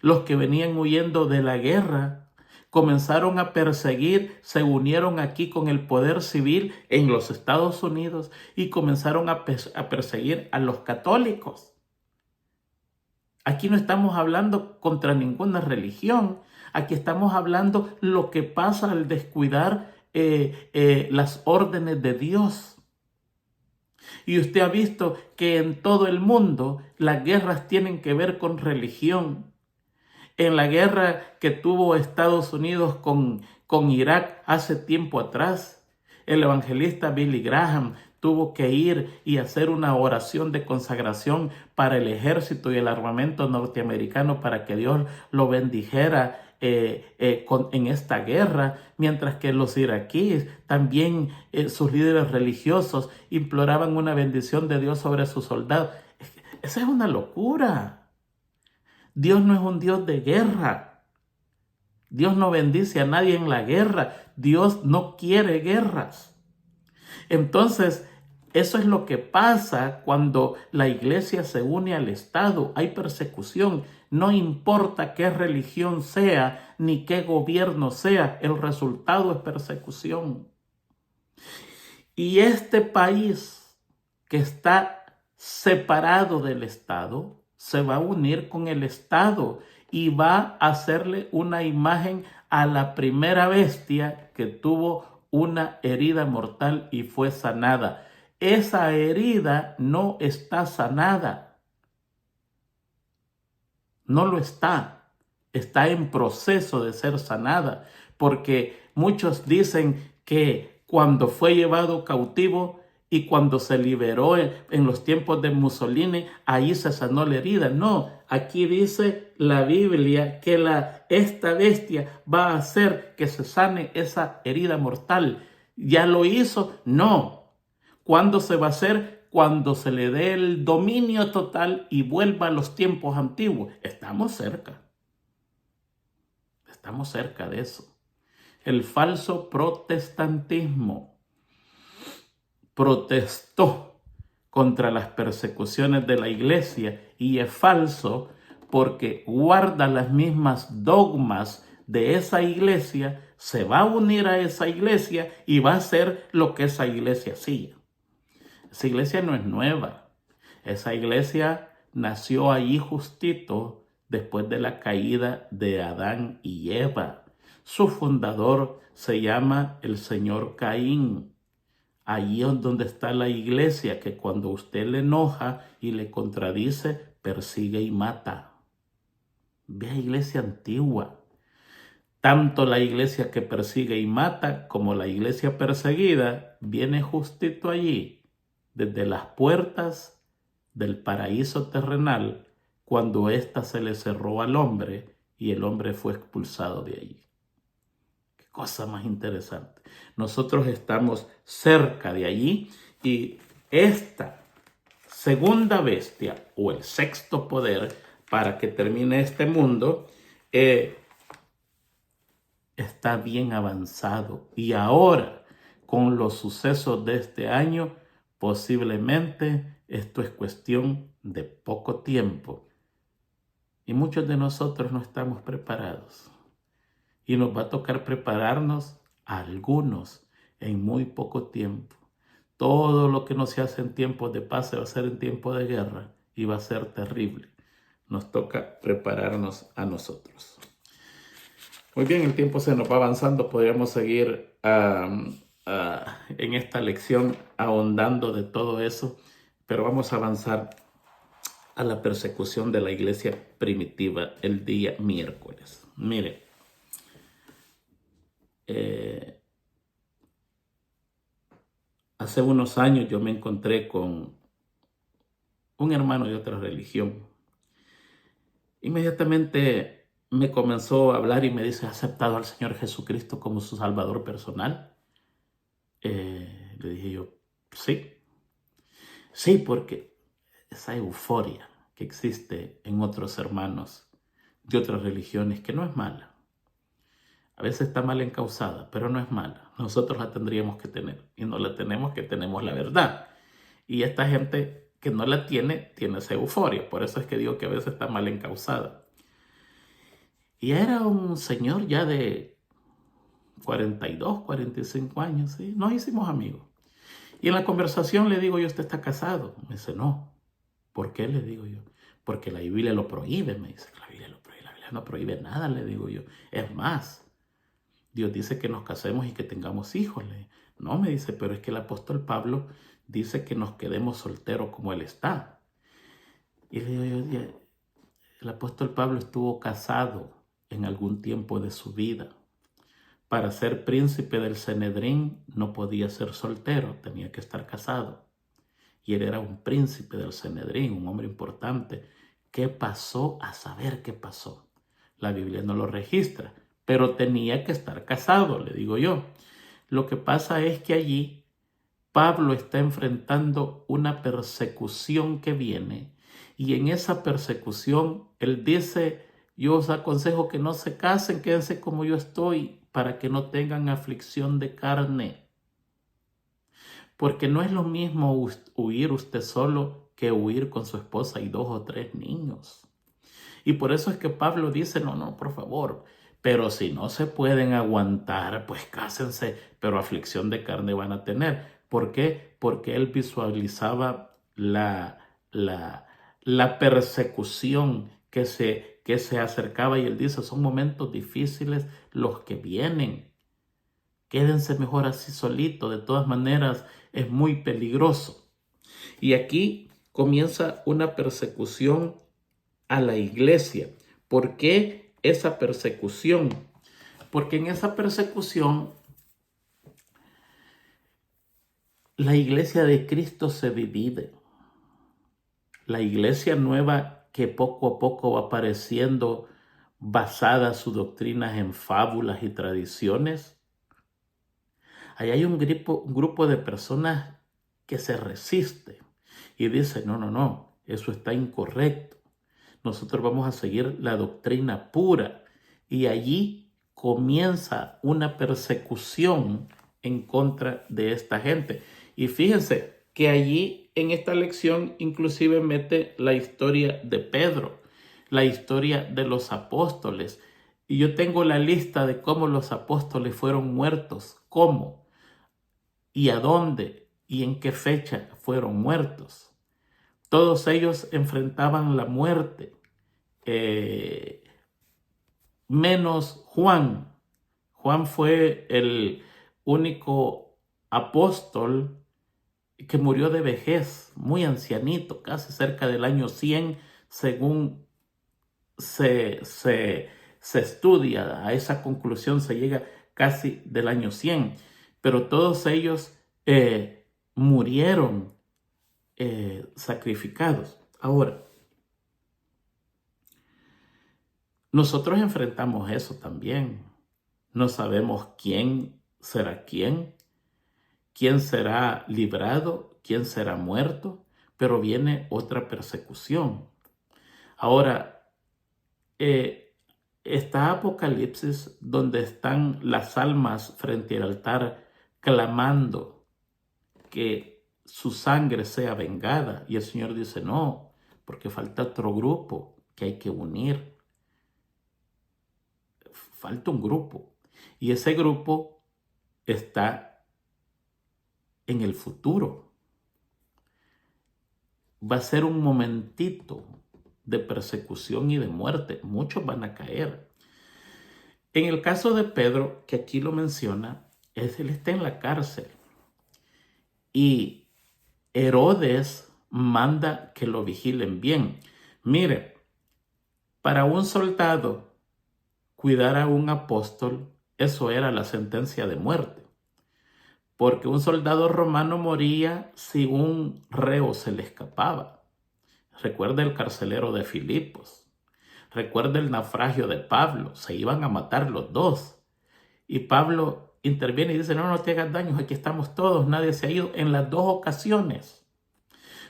los que venían huyendo de la guerra, comenzaron a perseguir, se unieron aquí con el poder civil en los Estados Unidos y comenzaron a perseguir a los católicos. Aquí no estamos hablando contra ninguna religión, aquí estamos hablando lo que pasa al descuidar las órdenes de Dios. Y usted ha visto que en todo el mundo las guerras tienen que ver con religión. En la guerra que tuvo Estados Unidos con Irak hace tiempo atrás, el evangelista Billy Graham tuvo que ir y hacer una oración de consagración para el ejército y el armamento norteamericano para que Dios lo bendijera en esta guerra, mientras que los iraquíes también, sus líderes religiosos, imploraban una bendición de Dios sobre sus soldados. Esa es una locura. Dios no es un Dios de guerra. Dios no bendice a nadie en la guerra. Dios no quiere guerras. Entonces, eso es lo que pasa cuando la iglesia se une al Estado. Hay persecución. No importa qué religión sea ni qué gobierno sea, el resultado es persecución. Y este país que está separado del Estado se va a unir con el Estado y va a hacerle una imagen a la primera bestia que tuvo una herida mortal y fue sanada. Esa herida no está sanada. No lo está. Está en proceso de ser sanada, porque muchos dicen que cuando fue llevado cautivo y cuando se liberó en los tiempos de Mussolini, ahí se sanó la herida. No, aquí dice la Biblia que esta bestia va a hacer que se sane esa herida mortal. ¿Ya lo hizo? No. ¿Cuándo se va a hacer? Cuando se le dé el dominio total y vuelva a los tiempos antiguos. Estamos cerca. Estamos cerca de eso. El falso protestantismo protestó contra las persecuciones de la iglesia y es falso porque guarda las mismas dogmas de esa iglesia se va a unir a esa iglesia y va a hacer lo que esa iglesia hacía. Esa iglesia no es nueva. Esa iglesia nació allí justito después de la caída de Adán y Eva. Su fundador se llama el señor Caín. Allí es donde está la iglesia, que cuando usted le enoja y le contradice, persigue y mata. Ve a iglesia antigua. Tanto la iglesia que persigue y mata como la iglesia perseguida viene justito allí, desde las puertas del paraíso terrenal, cuando ésta se le cerró al hombre y el hombre fue expulsado de allí. Qué cosa más interesante. Nosotros estamos cerca de allí y esta segunda bestia o el sexto poder para que termine este mundo está bien avanzado, y ahora con los sucesos de este año posiblemente esto es cuestión de poco tiempo y muchos de nosotros no estamos preparados y nos va a tocar prepararnos a algunos en muy poco tiempo. Todo lo que no se hace en tiempos de paz se va a hacer en tiempo de guerra y va a ser terrible. Nos toca prepararnos a nosotros. Muy bien, el tiempo se nos va avanzando. Podríamos seguir en esta lección ahondando de todo eso, pero vamos a avanzar a la persecución de la iglesia primitiva el día miércoles. Mire, hace unos años yo me encontré con un hermano de otra religión. Inmediatamente me comenzó a hablar y me dice: ¿has aceptado al Señor Jesucristo como su Salvador personal? Le dije yo: sí. Sí, porque esa euforia que existe en otros hermanos de otras religiones, que no es mala. A veces está mal encausada, pero no es mala. Nosotros la tendríamos que tener y no la tenemos, que tenemos la verdad. Y esta gente que no la tiene esa euforia. Por eso es que digo que a veces está mal encausada. Y era un señor ya de 42, 45 años, ¿sí? Nos hicimos amigos. Y en la conversación le digo yo: ¿usted está casado? Me dice: no. ¿Por qué? Le digo yo. Porque la Biblia lo prohíbe. Me dice: la Biblia lo prohíbe. La Biblia no prohíbe nada, le digo yo. Es más, Dios dice que nos casemos y que tengamos hijos. No, me dice, pero es que el apóstol Pablo dice que nos quedemos solteros como él está. Y le digo yo: el apóstol Pablo estuvo casado en algún tiempo de su vida. Para ser príncipe del Sanedrín no podía ser soltero, tenía que estar casado. Y él era un príncipe del Sanedrín, un hombre importante. ¿Qué pasó? A saber qué pasó. La Biblia no lo registra, pero tenía que estar casado, le digo yo. Lo que pasa es que allí Pablo está enfrentando una persecución que viene, y en esa persecución él dice: yo os aconsejo que no se casen, quédense como yo estoy, para que no tengan aflicción de carne. Porque no es lo mismo huir usted solo que huir con su esposa y 2 o 3 niños. Y por eso es que Pablo dice: no, por favor, pero si no se pueden aguantar, pues cásense, pero aflicción de carne van a tener. ¿Por qué? Porque él visualizaba la persecución que se acercaba, y él dice: son momentos difíciles los que vienen. Quédense mejor así solito, de todas maneras es muy peligroso. Y aquí comienza una persecución a la iglesia. ¿Por qué esa persecución? Porque en esa persecución la iglesia de Cristo se divide. La iglesia nueva, que poco a poco va apareciendo basada sus doctrinas en fábulas y tradiciones, ahí hay un grupo de personas que se resiste y dice: no, eso está incorrecto. Nosotros vamos a seguir la doctrina pura. Y allí comienza una persecución en contra de esta gente. Y fíjense que allí en esta lección inclusive mete la historia de Pedro, la historia de los apóstoles. Y yo tengo la lista de cómo los apóstoles fueron muertos, cómo y a dónde y en qué fecha fueron muertos. Todos ellos enfrentaban la muerte, menos Juan. Juan fue el único apóstol que murió de vejez, muy ancianito, casi cerca del año 100, según se estudia. A esa conclusión se llega casi del año 100. Pero todos ellos murieron sacrificados. Ahora, nosotros enfrentamos eso también. No sabemos quién será librado, quién será muerto, pero viene otra persecución. Ahora, está Apocalipsis, donde están las almas frente al altar clamando que su sangre sea vengada. Y el Señor dice, no, porque falta otro grupo que hay que unir. Falta un grupo. Y ese grupo está en el futuro. Va a ser un momentito de persecución y de muerte. Muchos van a caer. En el caso de Pedro, que aquí lo menciona, él está en la cárcel. Y Herodes manda que lo vigilen bien. Mire, para un soldado cuidar a un apóstol, eso era la sentencia de muerte. Porque un soldado romano moría si un reo se le escapaba. Recuerda el carcelero de Filipos. Recuerda el naufragio de Pablo. Se iban a matar los dos. Y Pablo interviene y dice, no te hagas daño, aquí estamos todos, nadie se ha ido, en las dos ocasiones.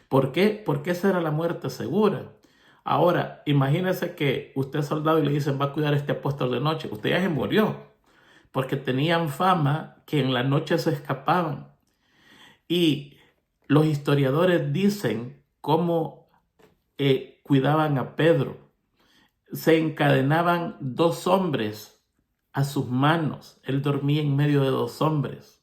¿Por qué? Porque esa era la muerte segura. Ahora, imagínese que usted es soldado y le dicen, va a cuidar a este apóstol de noche. Usted ya se murió, porque tenían fama que en la noche se escapaban. Y los historiadores dicen cómo cuidaban a Pedro. Se encadenaban 2 hombres a sus manos. Él dormía en medio de 2 hombres.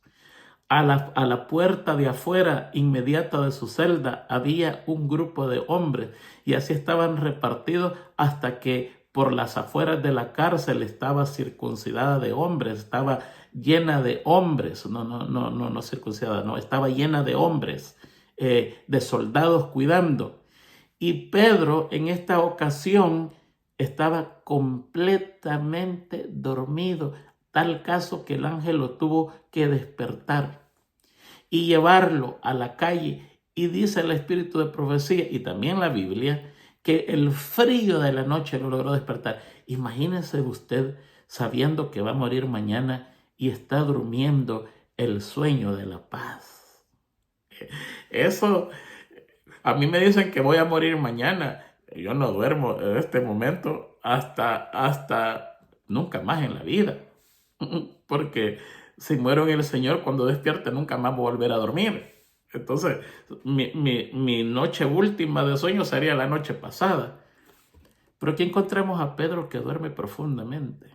A la puerta de afuera, inmediata de su celda, había un grupo de hombres y así estaban repartidos hasta que por las afueras de la cárcel estaba circuncidada de hombres, estaba llena de hombres, no circuncidada, no, estaba llena de hombres, de soldados cuidando. Y Pedro en esta ocasión estaba completamente dormido, tal caso que el ángel lo tuvo que despertar y llevarlo a la calle. Y dice el espíritu de profecía y también la Biblia que el frío de la noche lo logró despertar. Imagínese usted sabiendo que va a morir mañana y está durmiendo el sueño de la paz. Eso, a mí me dicen que voy a morir mañana. Yo no duermo en este momento hasta nunca más en la vida. Porque si muero en el Señor, cuando despierte nunca más voy a volver a dormir. Entonces, mi noche última de sueño sería la noche pasada. Pero aquí encontramos a Pedro que duerme profundamente.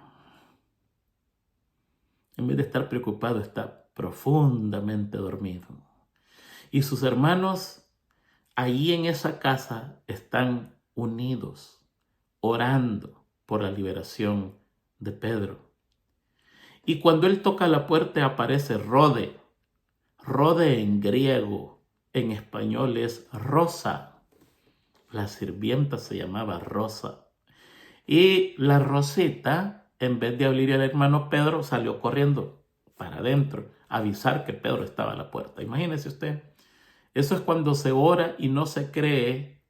En vez de estar preocupado, está profundamente dormido. Y sus hermanos allí en esa casa están unidos, orando por la liberación de Pedro. Y cuando él toca la puerta aparece Rode. Rode en griego, en español es Rosa. La sirvienta se llamaba Rosa. Y la Rosita, en vez de abrir al hermano Pedro, salió corriendo para adentro a avisar que Pedro estaba a la puerta. Imagínese usted. Eso es cuando se ora y no se cree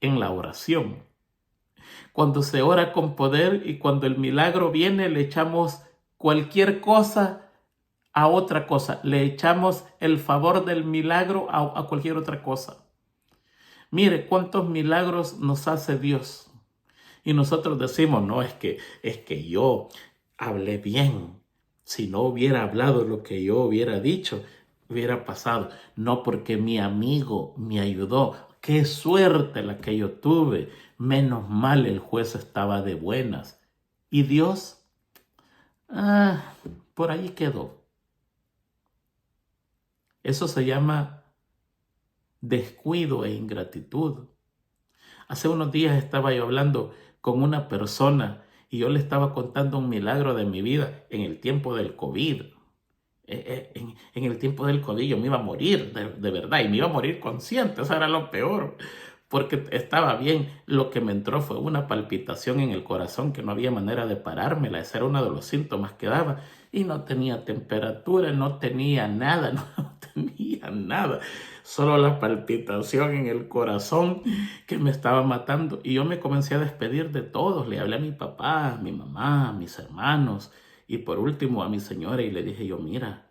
en la oración. Cuando se ora con poder y cuando el milagro viene, le echamos cualquier cosa a otra cosa. Le echamos el favor del milagro a cualquier otra cosa. Mire cuántos milagros nos hace Dios. Y nosotros decimos, no, es que yo hablé bien. Si no hubiera hablado lo que yo hubiera dicho, hubiera pasado. No, porque mi amigo me ayudó. Qué suerte la que yo tuve. Menos mal el juez estaba de buenas. Y Dios, por ahí quedó. Eso se llama descuido e ingratitud. Hace unos días estaba yo hablando con una persona y yo le estaba contando un milagro de mi vida en el tiempo del COVID. En el tiempo del COVID yo me iba a morir de verdad, y me iba a morir consciente. Eso era lo peor, porque estaba bien. Lo que me entró fue una palpitación en el corazón que no había manera de parármela. Ese era uno de los síntomas que daba, y no tenía temperatura, no tenía nada, no tenía nada, solo la palpitación en el corazón que me estaba matando. Y yo me comencé a despedir de todos. Le hablé a mi papá, a mi mamá, a mis hermanos, y por último a mi señora, y le dije yo, mira,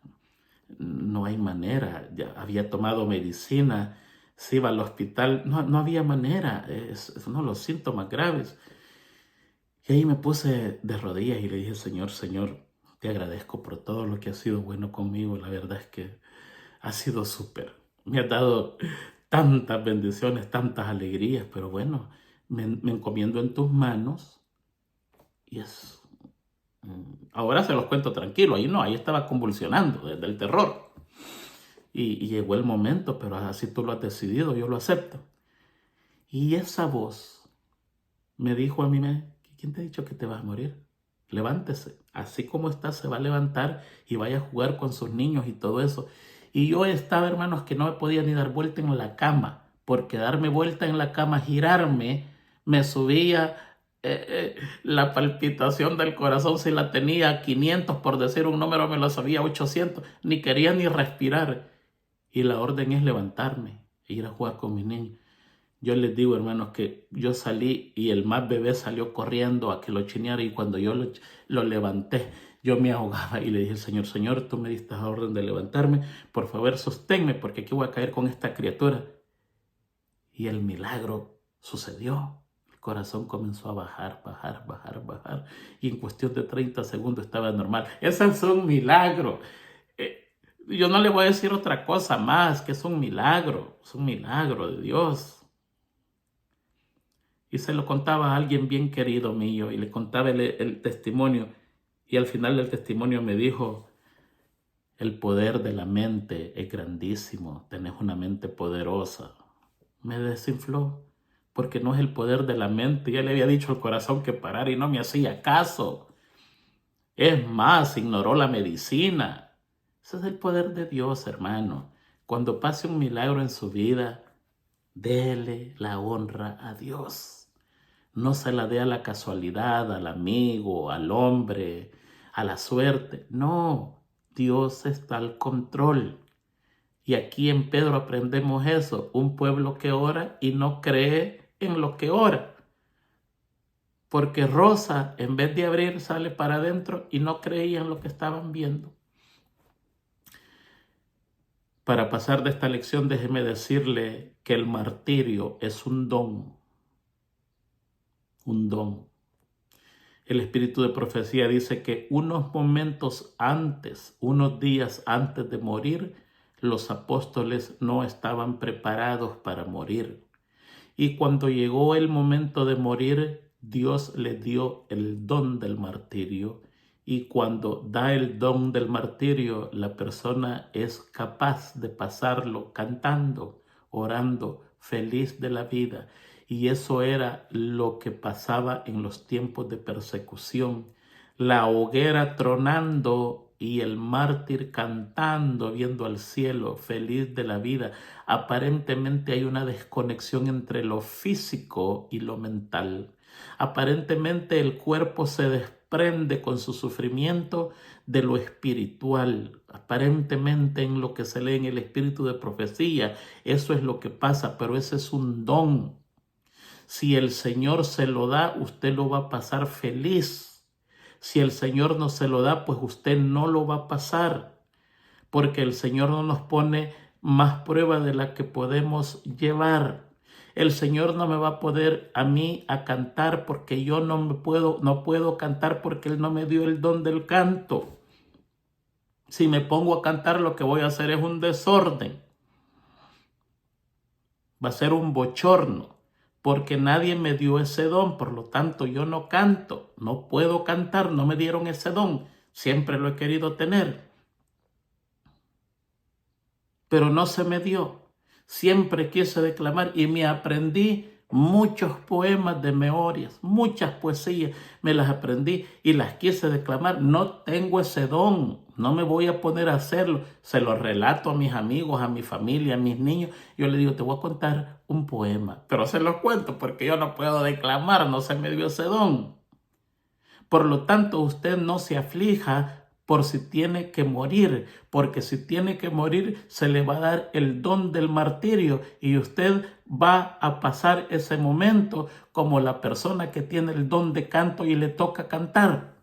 no hay manera. Ya había tomado medicina, se iba al hospital, no había manera. Es uno de los síntomas graves. Y ahí me puse de rodillas y le dije, Señor, te agradezco por todo lo que ha sido bueno conmigo. La verdad es que ha sido súper. Me has dado tantas bendiciones, tantas alegrías, pero bueno, me encomiendo en tus manos. Y es... Ahora se los cuento tranquilo. Ahí no, ahí estaba convulsionando desde el terror. Y llegó el momento, pero así tú lo has decidido, yo lo acepto. Y esa voz me dijo a mí, ¿quién te ha dicho que te vas a morir? Levántese. Así como está, se va a levantar y vaya a jugar con sus niños y todo eso. Y yo estaba, hermanos, que no me podía ni dar vuelta en la cama, porque darme vuelta en la cama, girarme, me subía la palpitación del corazón. Si la tenía a 500, por decir un número, me lo sabía a 800. Ni quería ni respirar. Y la orden es levantarme e ir a jugar con mis niños. Yo les digo, hermanos, que yo salí y el más bebé salió corriendo a que lo chineara, y cuando yo lo levanté, yo me ahogaba y le dije, Señor, tú me diste la orden de levantarme, por favor sosténme porque aquí voy a caer con esta criatura. Y el milagro sucedió. El corazón comenzó a bajar, y en cuestión de 30 segundos estaba normal. Ese es un milagro. Yo no le voy a decir otra cosa más, que es un milagro de Dios. Y se lo contaba a alguien bien querido mío, y le contaba el testimonio, y al final del testimonio me dijo, el poder de la mente es grandísimo, tenés una mente poderosa. Me desinfló, porque no es el poder de la mente. Ya le había dicho al corazón que parara y no me hacía caso. Es más, ignoró la medicina. Ese es el poder de Dios, hermano. Cuando pase un milagro en su vida, dele la honra a Dios. No se la dé a la casualidad, al amigo, al hombre, a la suerte. No, Dios está al control. Y aquí en Pedro aprendemos eso. Un pueblo que ora y no cree en lo que ora. Porque Rosa, en vez de abrir, sale para adentro y no creía en lo que estaban viendo. Para pasar de esta lección, déjeme decirle que el martirio es un don. Un don. El espíritu de profecía dice que unos momentos antes, unos días antes de morir, los apóstoles no estaban preparados para morir. Y cuando llegó el momento de morir, Dios les dio el don del martirio. Y cuando da el don del martirio, la persona es capaz de pasarlo cantando, orando, feliz de la vida. Y eso era lo que pasaba en los tiempos de persecución. La hoguera tronando y el mártir cantando, viendo al cielo, feliz de la vida. Aparentemente hay una desconexión entre lo físico y lo mental. Aparentemente el cuerpo se desprende con su sufrimiento de lo espiritual. Aparentemente, en lo que se lee en el espíritu de profecía, eso es lo que pasa, pero ese es un don. Si el Señor se lo da, usted lo va a pasar feliz. Si el Señor no se lo da, pues usted no lo va a pasar, porque el Señor no nos pone más prueba de la que podemos llevar. El Señor no me va a poder a mí a cantar porque yo no puedo cantar, porque Él no me dio el don del canto. Si me pongo a cantar, lo que voy a hacer es un desorden. Va a ser un bochorno. porque nadie me dio ese don, por lo tanto yo no canto, no puedo cantar, no me dieron ese don, siempre lo he querido tener, pero no se me dio. Siempre quise declamar y me aprendí muchos poemas de memorias, muchas poesías, me las aprendí y las quise declamar. No tengo ese don, no me voy a poner a hacerlo. Se lo relato a mis amigos, a mi familia, a mis niños. Yo les digo, te voy a contar un poema, pero se los cuento porque yo no puedo declamar, no se me dio ese don. Por lo tanto, usted no se aflija por si tiene que morir, porque si tiene que morir se le va a dar el don del martirio y usted va a pasar ese momento como la persona que tiene el don de canto y le toca cantar.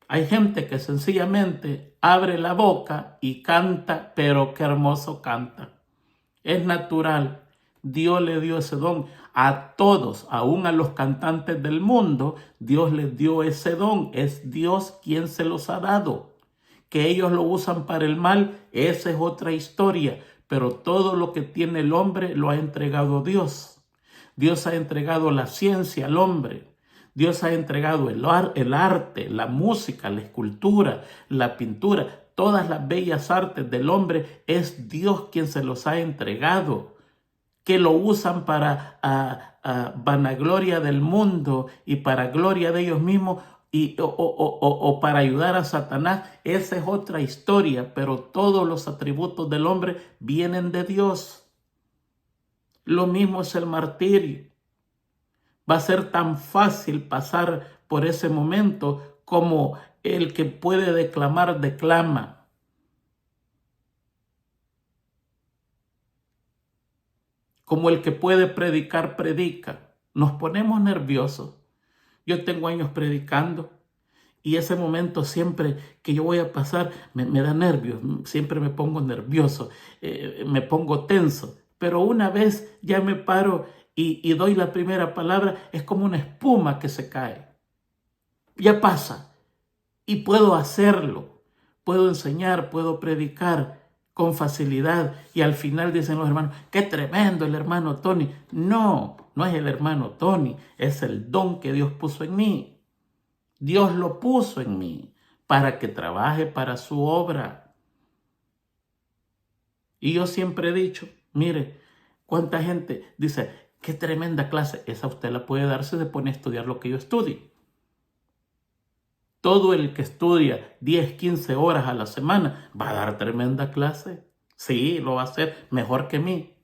Hay gente que sencillamente abre la boca y canta, pero qué hermoso canta. Es natural. Dios le dio ese don a todos, aún a los cantantes del mundo. Dios les dio ese don. Es Dios quien se los ha dado. Que ellos lo usan para el mal, esa es otra historia. Pero todo lo que tiene el hombre lo ha entregado Dios. Dios ha entregado la ciencia al hombre. Dios ha entregado el arte, la música, la escultura, la pintura. Todas las bellas artes del hombre es Dios quien se los ha entregado, que lo usan para vanagloria del mundo y para gloria de ellos mismos o para ayudar a Satanás. Esa es otra historia, pero todos los atributos del hombre vienen de Dios. Lo mismo es el martirio. Va a ser tan fácil pasar por ese momento como el que puede declamar, declama. Como el que puede predicar, predica. Nos ponemos nerviosos. Yo tengo años predicando y ese momento siempre que yo voy a pasar me da nervios. Siempre me pongo nervioso, me pongo tenso. Pero una vez ya me paro y doy la primera palabra, es como una espuma que se cae. Ya pasa y puedo hacerlo. Puedo enseñar, puedo predicar con facilidad y al final dicen los hermanos, qué tremendo el hermano Tony. No, no es el hermano Tony, es el don que Dios puso en mí. Dios lo puso en mí para que trabaje para su obra. Y yo siempre he dicho, mire, cuánta gente dice, qué tremenda clase, esa usted la puede dar si se pone a estudiar lo que yo estudio. Todo el que estudia 10, 15 horas a la semana va a dar tremenda clase. Sí, lo va a hacer mejor que mí.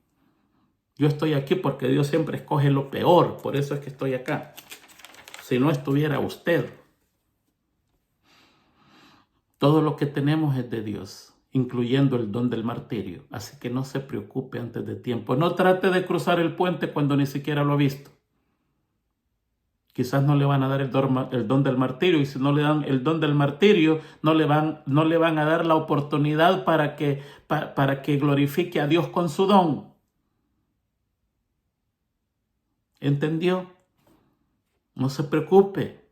Yo estoy aquí porque Dios siempre escoge lo peor. Por eso es que estoy acá. Si no estuviera usted. Todo lo que tenemos es de Dios, incluyendo el don del martirio. Así que no se preocupe antes de tiempo. No trate de cruzar el puente cuando ni siquiera lo ha visto. Quizás no le van a dar el don del martirio y si no le dan el don del martirio, no le van a dar la oportunidad para que glorifique a Dios con su don. ¿Entendió? No se preocupe.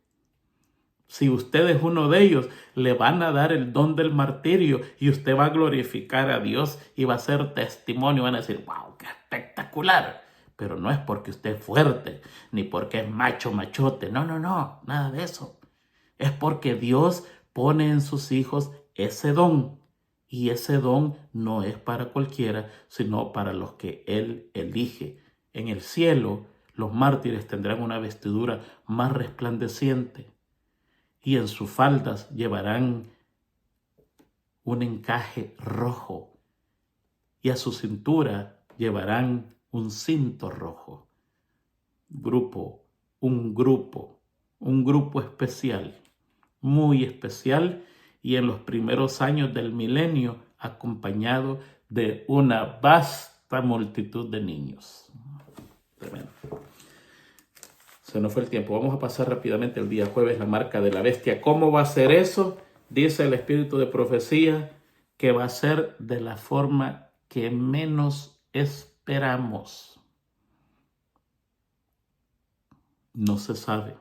Si usted es uno de ellos, le van a dar el don del martirio y usted va a glorificar a Dios y va a ser testimonio. Van a decir, wow, qué espectacular. Pero no es porque usted es fuerte, ni porque es macho, machote. No, nada de eso. Es porque Dios pone en sus hijos ese don. Y ese don no es para cualquiera, sino para los que Él elige. En el cielo, los mártires tendrán una vestidura más resplandeciente. Y en sus faldas llevarán un encaje rojo. Y a su cintura llevarán un cinto rojo. Un grupo especial, muy especial, y en los primeros años del milenio acompañado de una vasta multitud de niños. Tremendo. Se nos fue el tiempo. Vamos a pasar rápidamente el día jueves, la marca de la bestia. ¿Cómo va a ser eso? Dice el espíritu de profecía que va a ser de la forma que menos esperamos. No se sabe.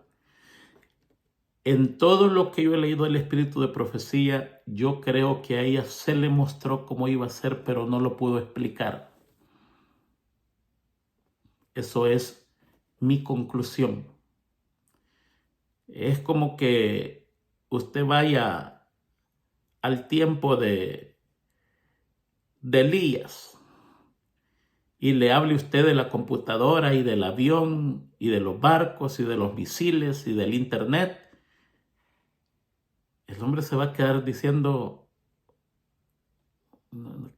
En todo lo que yo he leído del espíritu de profecía, yo creo que a ella se le mostró cómo iba a ser, pero no lo pudo explicar. Eso es mi conclusión. Es como que usted vaya al tiempo de Elías y le hable usted de la computadora y del avión y de los barcos y de los misiles y del internet. El hombre se va a quedar diciendo,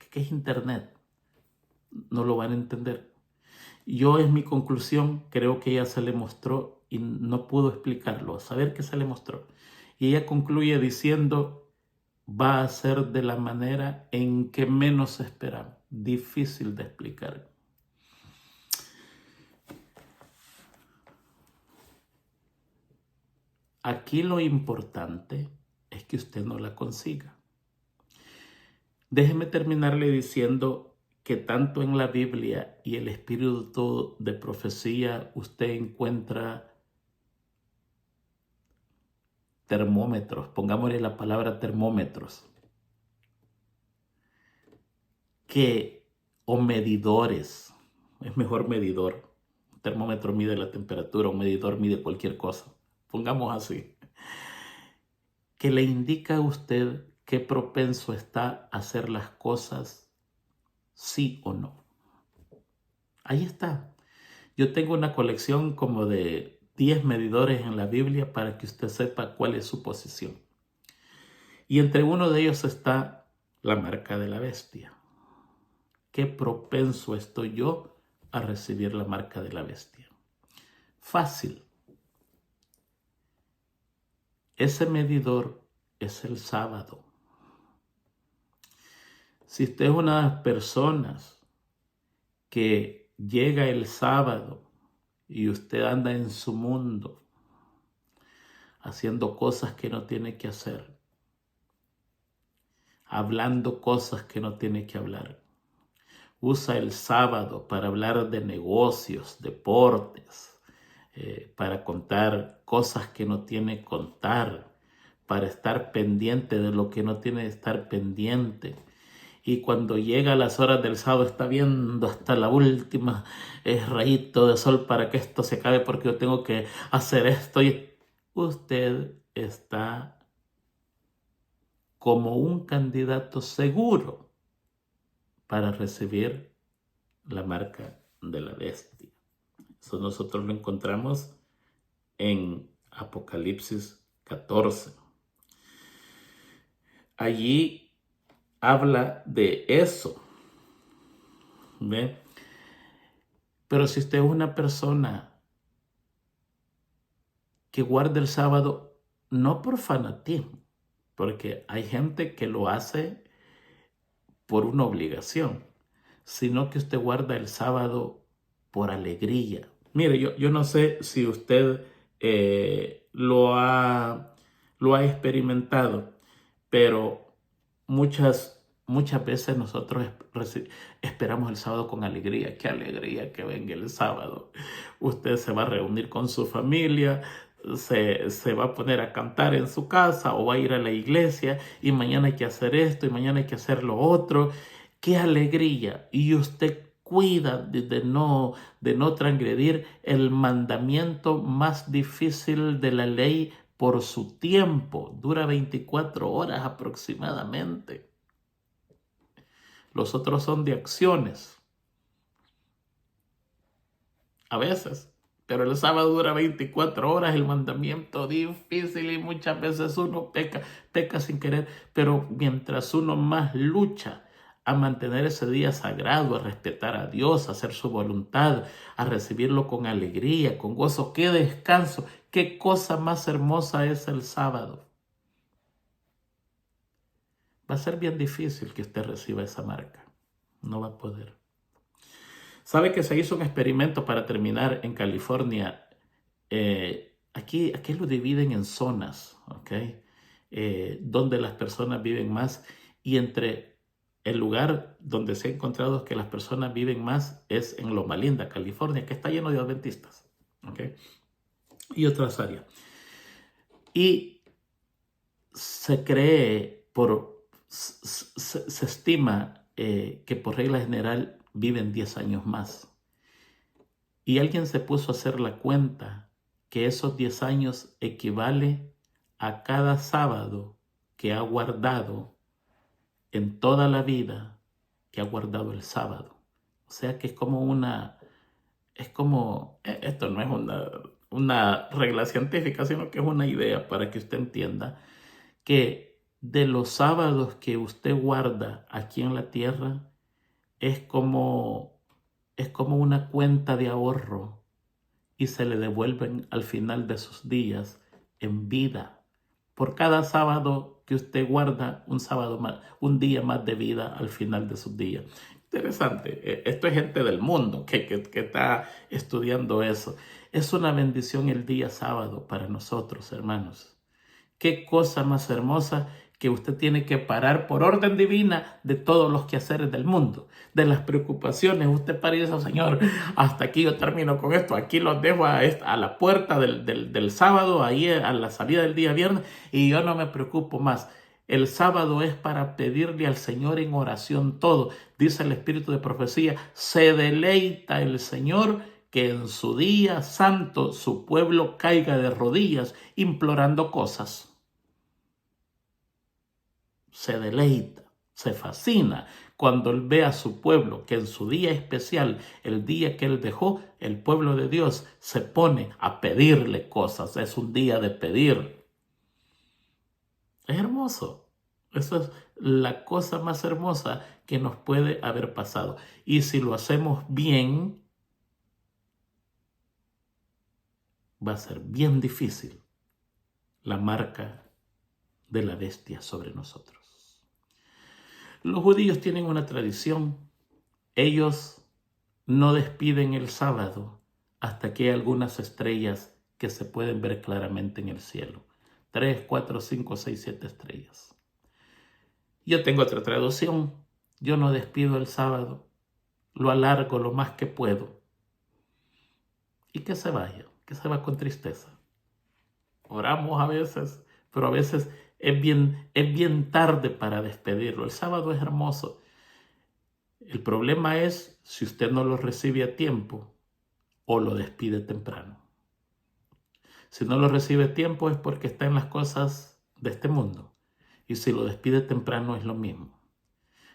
¿qué es internet? No lo van a entender. Yo, es mi conclusión, creo que ella se le mostró y no pudo explicarlo, a saber qué se le mostró. Y ella concluye diciendo, va a ser de la manera en que menos esperamos. Difícil de explicar. Aquí lo importante es que usted no la consiga. Déjeme terminarle diciendo que tanto en la Biblia y el espíritu de profecía usted encuentra termómetros, pongámosle la palabra termómetros, o medidores, es mejor medidor. Un termómetro mide la temperatura, un medidor mide cualquier cosa, pongamos así, que le indica a usted qué propenso está a hacer las cosas, sí o no. Ahí está. Yo tengo una colección como de 10 medidores en la Biblia para que usted sepa cuál es su posición. Y entre uno de ellos está la marca de la bestia. ¿Qué propenso estoy yo a recibir la marca de la bestia? Fácil. Ese medidor es el sábado. Si usted es una de las personas que llega el sábado y usted anda en su mundo haciendo cosas que no tiene que hacer, hablando cosas que no tiene que hablar, usa el sábado para hablar de negocios, deportes, para contar cosas que no tiene que contar, para estar pendiente de lo que no tiene que estar pendiente. Y cuando llega a las horas del sábado está viendo hasta la última rayito de sol para que esto se acabe porque yo tengo que hacer esto. Y usted está como un candidato seguro para recibir la marca de la bestia. Eso nosotros lo encontramos en Apocalipsis 14. Allí habla de eso. ¿Ve? Pero si usted es una persona que guarda el sábado, no por fanatismo, porque hay gente que lo hace por una obligación, sino que usted guarda el sábado por alegría. Mire, yo no sé si usted lo ha experimentado, pero muchas veces nosotros esperamos el sábado con alegría. Qué alegría que venga el sábado. Usted se va a reunir con su familia, se va a poner a cantar en su casa o va a ir a la iglesia y mañana hay que hacer esto y mañana hay que hacer lo otro. Qué alegría. Y usted cuida de no transgredir el mandamiento más difícil de la ley por su tiempo. Dura 24 horas aproximadamente. Los otros son de acciones. A veces. Pero el sábado dura 24 horas, el mandamiento difícil y muchas veces uno peca sin querer. Pero mientras uno más lucha a mantener ese día sagrado, a respetar a Dios, a hacer su voluntad, a recibirlo con alegría, con gozo, qué descanso, qué cosa más hermosa es el sábado. Va a ser bien difícil que usted reciba esa marca. No va a poder. ¿Sabe que se hizo un experimento para terminar en California? Aquí lo dividen en zonas, ¿ok? Donde las personas viven más, y entre el lugar donde se ha encontrado que las personas viven más es en Loma Linda, California, que está lleno de adventistas, ¿ok? Y otras áreas. Y se cree, se estima que por regla general viven 10 años más. Y alguien se puso a hacer la cuenta que esos 10 años equivale a cada sábado que ha guardado en toda la vida, que ha guardado el sábado. O sea que esto no es una regla científica, sino que es una idea para que usted entienda que de los sábados que usted guarda aquí en la tierra, es como una cuenta de ahorro y se le devuelven al final de sus días en vida. Por cada sábado que usted guarda, un día más de vida al final de sus días. Interesante. Esto es gente del mundo que está estudiando eso. Es una bendición el día sábado para nosotros, hermanos. Qué cosa más hermosa que usted tiene que parar por orden divina de todos los quehaceres del mundo, de las preocupaciones. Usted para y dice, oh, Señor, hasta aquí yo termino con esto. Aquí los dejo a la puerta del sábado, ahí a la salida del día viernes, y yo no me preocupo más. El sábado es para pedirle al Señor en oración todo. Dice el Espíritu de Profecía, se deleita el Señor que en su día santo su pueblo caiga de rodillas implorando cosas. Se deleita, se fascina cuando él ve a su pueblo que en su día especial, el día que él dejó, el pueblo de Dios se pone a pedirle cosas. Es un día de pedir. Es hermoso. Eso es la cosa más hermosa que nos puede haber pasado. Y si lo hacemos bien, va a ser bien difícil la marca de la bestia sobre nosotros. Los judíos tienen una tradición. Ellos no despiden el sábado hasta que hay algunas estrellas que se pueden ver claramente en el cielo. 3, 4, 5, 6, 7 estrellas. Yo tengo otra traducción. Yo no despido el sábado. Lo alargo lo más que puedo. Y que se vaya con tristeza. Oramos a veces, pero a veces es bien tarde para despedirlo. El sábado es hermoso. El problema es si usted no lo recibe a tiempo o lo despide temprano. Si no lo recibe a tiempo es porque está en las cosas de este mundo. Y si lo despide temprano es lo mismo.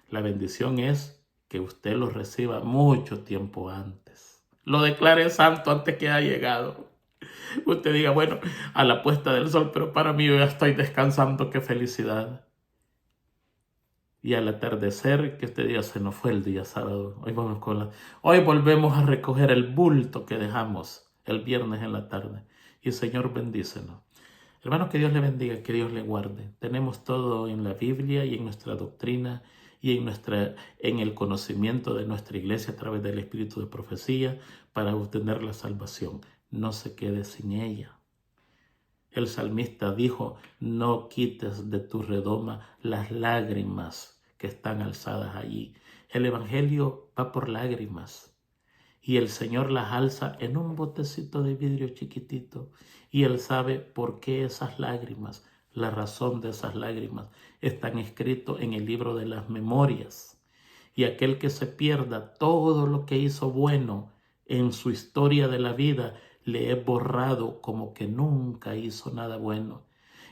La bendición es que usted lo reciba mucho tiempo antes. Lo declare santo antes que haya llegado. Usted diga, bueno, a la puesta del sol, pero para mí yo ya estoy descansando, qué felicidad. Y al atardecer, que usted diga, se nos fue el día sábado. Hoy volvemos a recoger el bulto que dejamos el viernes en la tarde. Y el Señor bendícenos. Hermanos, que Dios le bendiga, que Dios le guarde. Tenemos todo en la Biblia y en nuestra doctrina y en el conocimiento de nuestra iglesia a través del Espíritu de Profecía para obtener la salvación. No se quede sin ella. El salmista dijo, no quites de tu redoma las lágrimas que están alzadas allí. El evangelio va por lágrimas y el Señor las alza en un botecito de vidrio chiquitito y Él sabe por qué esas lágrimas, la razón de esas lágrimas están escritos en el libro de las memorias. Y aquel que se pierda todo lo que hizo bueno en su historia de la vida, le he borrado como que nunca hizo nada bueno.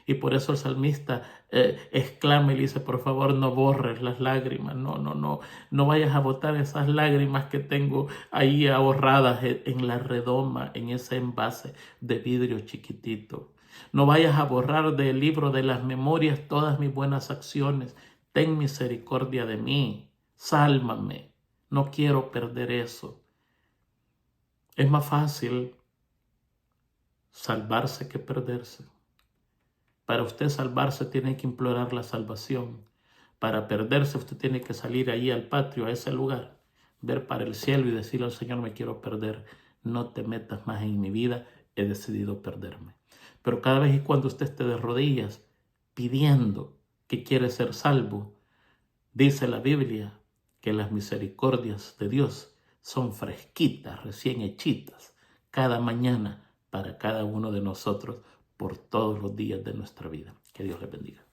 Y por eso el salmista exclama y le dice, por favor no borres las lágrimas, no vayas a botar esas lágrimas que tengo ahí ahorradas en la redoma, en ese envase de vidrio chiquitito. No vayas a borrar del libro de las memorias todas mis buenas acciones. Ten misericordia de mí, sálvame, no quiero perder eso. Es más fácil salvarse que perderse. Para usted salvarse tiene que implorar la salvación. Para perderse usted tiene que salir allí al patio, a ese lugar, ver para el cielo y decirle al Señor, me quiero perder, no te metas más en mi vida, he decidido perderme. Pero cada vez y cuando usted esté de rodillas pidiendo que quiere ser salvo, dice la Biblia que las misericordias de Dios son fresquitas, recién hechitas, cada mañana para cada uno de nosotros por todos los días de nuestra vida. Que Dios les bendiga.